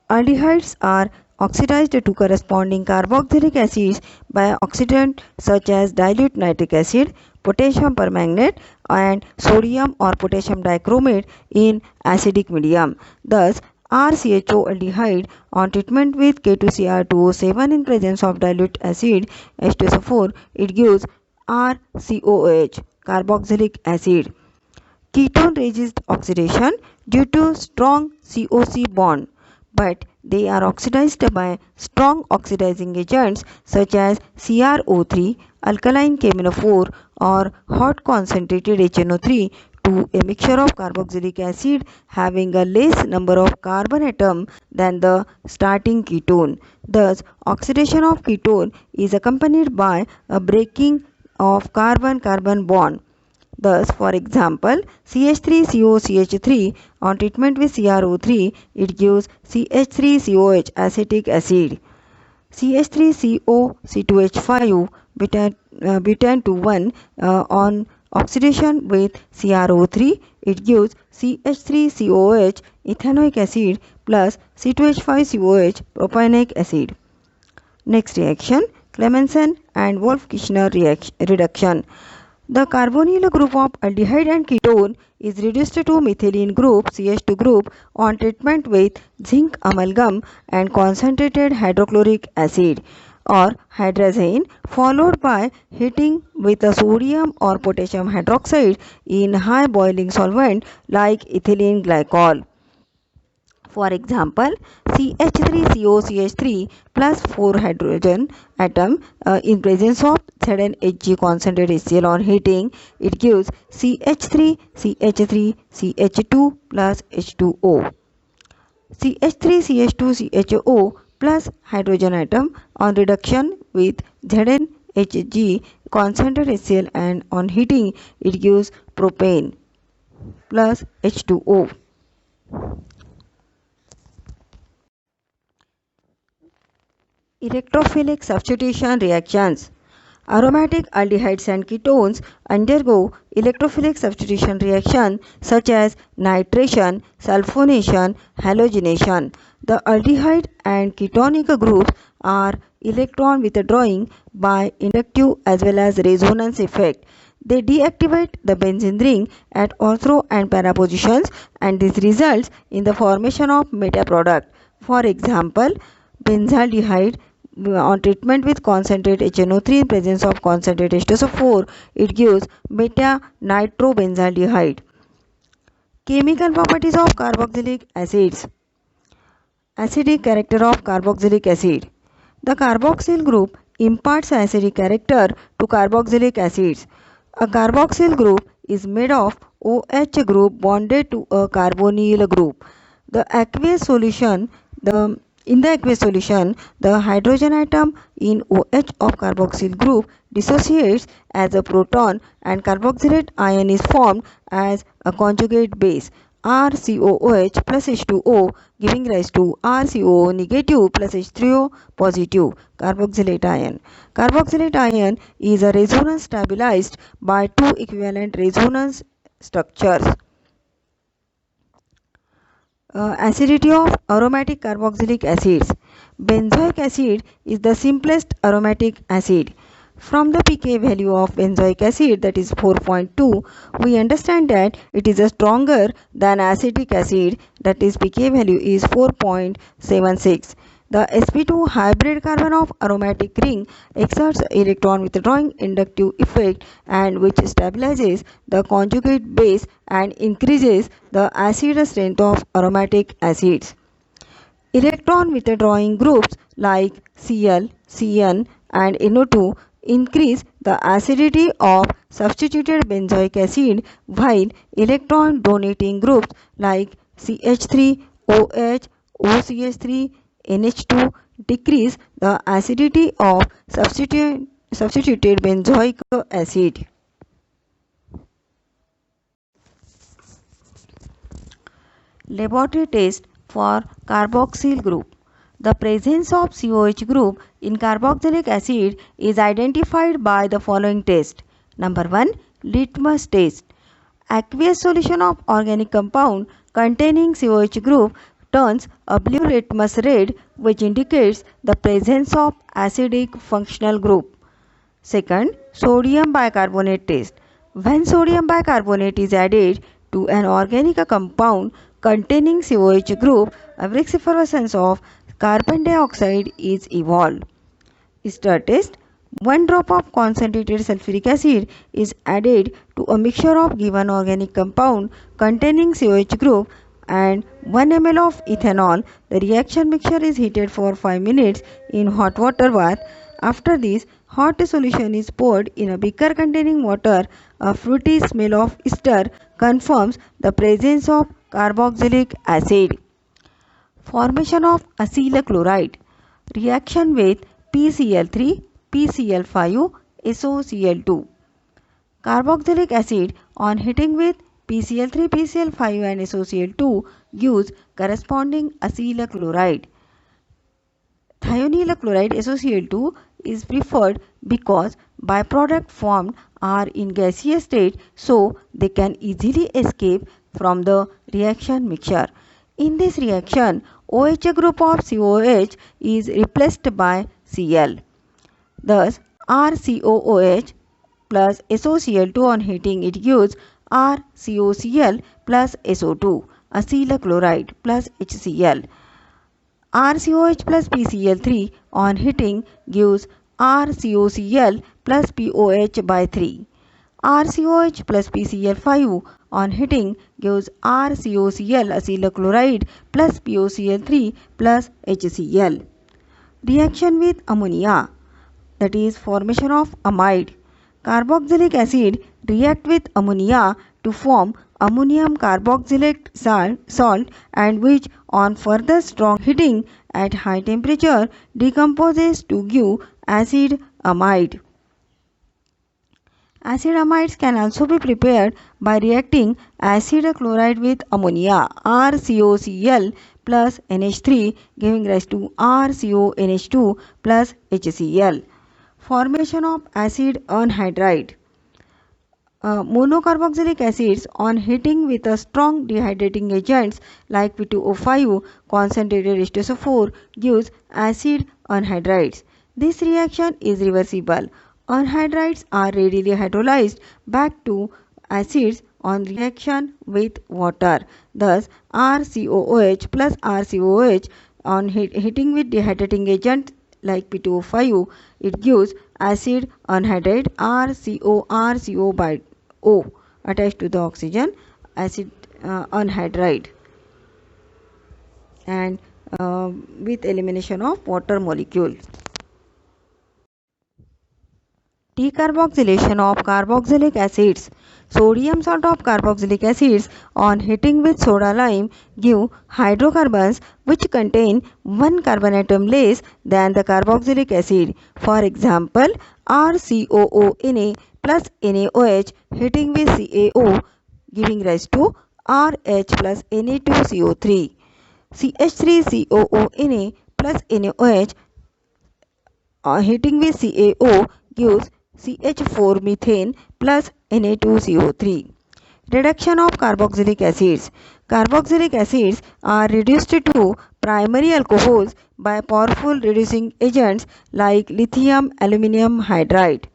Aldehydes are oxidized to corresponding carboxylic acids by oxidant such as dilute nitric acid, potassium permanganate and sodium or potassium dichromate in acidic medium. Thus, RCHO aldehyde on treatment with K2Cr2O7 in presence of dilute acid H2SO4, it gives RCOH carboxylic acid. Ketone resist oxidation due to strong COC bond, but they are oxidized by strong oxidizing agents such as CrO3, alkaline KMnO4 or hot concentrated HNO3 to a mixture of carboxylic acid having a less number of carbon atom than the starting ketone. Thus, oxidation of ketone is accompanied by a breaking of carbon-carbon bond. Thus, for example, CH3COCH3 on treatment with CrO3, it gives CH3COH acetic acid. CH3CO C2H5 butane to 1 on oxidation with CrO3, it gives CH3COH ethanoic acid plus C2H5COH propionic acid. Next reaction, Clemmensen and Wolff-Kishner reduction. The carbonyl group of aldehyde and ketone is reduced to methylene group CH2 group on treatment with zinc amalgam and concentrated hydrochloric acid or hydrazine, followed by heating with a sodium or potassium hydroxide in high boiling solvent like ethylene glycol. For example, CH3COCH3 plus 4 hydrogen atom in presence of ZnHg concentrated HCl on heating, it gives CH3CH3CH2 plus H2O. CH3CH2CHO plus hydrogen atom on reduction with ZnHg concentrated HCl and on heating, it gives propane plus H2O. Electrophilic substitution reactions. Aromatic aldehydes and ketones undergo electrophilic substitution reaction such as nitration, sulfonation, halogenation. The aldehyde and ketonic groups are electron withdrawing by inductive as well as resonance effect. They deactivate the benzene ring at ortho and para positions, and this results in the formation of meta product. For example, benzaldehyde on treatment with concentrate HNO3 in presence of concentrate H2SO4, it gives meta nitrobenzaldehyde. Chemical properties of carboxylic acids. Acidic character of carboxylic acid. The carboxyl group imparts acidic character to carboxylic acids. A carboxyl group is made of OH group bonded to a carbonyl group. In the aqueous solution, the hydrogen atom in OH of carboxyl group dissociates as a proton and carboxylate ion is formed as a conjugate base RCOOH plus H2O, giving rise to RCOO negative plus H3O positive carboxylate ion. Carboxylate ion is a resonance stabilized by two equivalent resonance structures. Acidity of aromatic carboxylic acids. Benzoic acid is the simplest aromatic acid. From the pK value of benzoic acid, that is 4.2, we understand that it is stronger than acetic acid, that is pK value is 4.76. The sp2 hybrid carbon of aromatic ring exerts electron withdrawing inductive effect and which stabilizes the conjugate base and increases the acid strength of aromatic acids. Electron withdrawing groups like Cl, Cn and NO2 increase the acidity of substituted benzoic acid, while electron donating groups like CH3, OH, OCH3, NH2 decrease the acidity of substituted benzoic acid. Laboratory test for carboxyl group. The presence of COH group in carboxylic acid is identified by the following test. Number 1. Litmus test. Aqueous solution of organic compound containing COH group turns a blue litmus red, which indicates the presence of acidic functional group. Second, sodium bicarbonate test. When sodium bicarbonate is added to an organic compound containing COH group, a Brix effervescence of carbon dioxide is evolved. Stir test. 1 drop of concentrated sulfuric acid is added to a mixture of given organic compound containing COH group and 1 ml of ethanol. The reaction mixture is heated for 5 minutes in hot water bath. After this, hot solution is poured in a beaker containing water. A fruity smell of ester confirms the presence of carboxylic acid. Formation of acyl chloride. Reaction with PCl3, PCl5, SOCl2. Carboxylic acid on heating with PCl3, PCl5 and SOCl2 gives corresponding acyl chloride. Thionyl chloride SOCl2 is preferred because byproducts formed are in gaseous state, so they can easily escape from the reaction mixture. In this reaction, OH group of COOH is replaced by Cl. Thus, RCOOH plus SOCl2 on heating, it gives RCOCl plus SO2, acyl chloride plus HCl. RCOH plus PCl3 on heating gives RCOCl plus POH by 3. RCOH plus PCl5 on heating gives RCOCl acyl chloride plus POCl3 plus HCl. Reaction with ammonia, that is formation of amide. Carboxylic acid react with ammonia to form ammonium carboxylate salt, and which on further strong heating at high temperature decomposes to give acid amide. Acid amides can also be prepared by reacting acid chloride with ammonia, RCOCl plus NH3, giving rise to RCONH2 plus HCl. Formation of acid anhydride. Monocarboxylic acids on heating with a strong dehydrating agents like P2O5 concentrated H2SO4 gives acid anhydrides. This reaction is reversible. Anhydrides are readily hydrolyzed back to acids on reaction with water. Thus, RCOOH plus RCOOH on heating with dehydrating agent like P2O5, it gives acid anhydride RCO by O attached to the oxygen, acid anhydride, and with elimination of water molecule. Decarboxylation of carboxylic acids. Sodium salt of carboxylic acids on heating with soda lime give hydrocarbons which contain one carbon atom less than the carboxylic acid. For example, RCOONA plus NaOH heating with CaO giving rise to RH plus Na2CO3. CH3COONA plus NaOH heating with CaO gives CH4 methane plus Na2CO3. Reduction of carboxylic acids. Carboxylic acids are reduced to primary alcohols by powerful reducing agents like lithium aluminum hydride.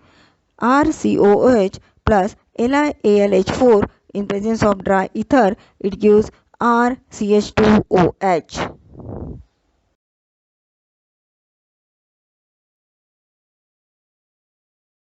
RCOOH plus LiAlH4 in presence of dry ether, it gives RCH2OH.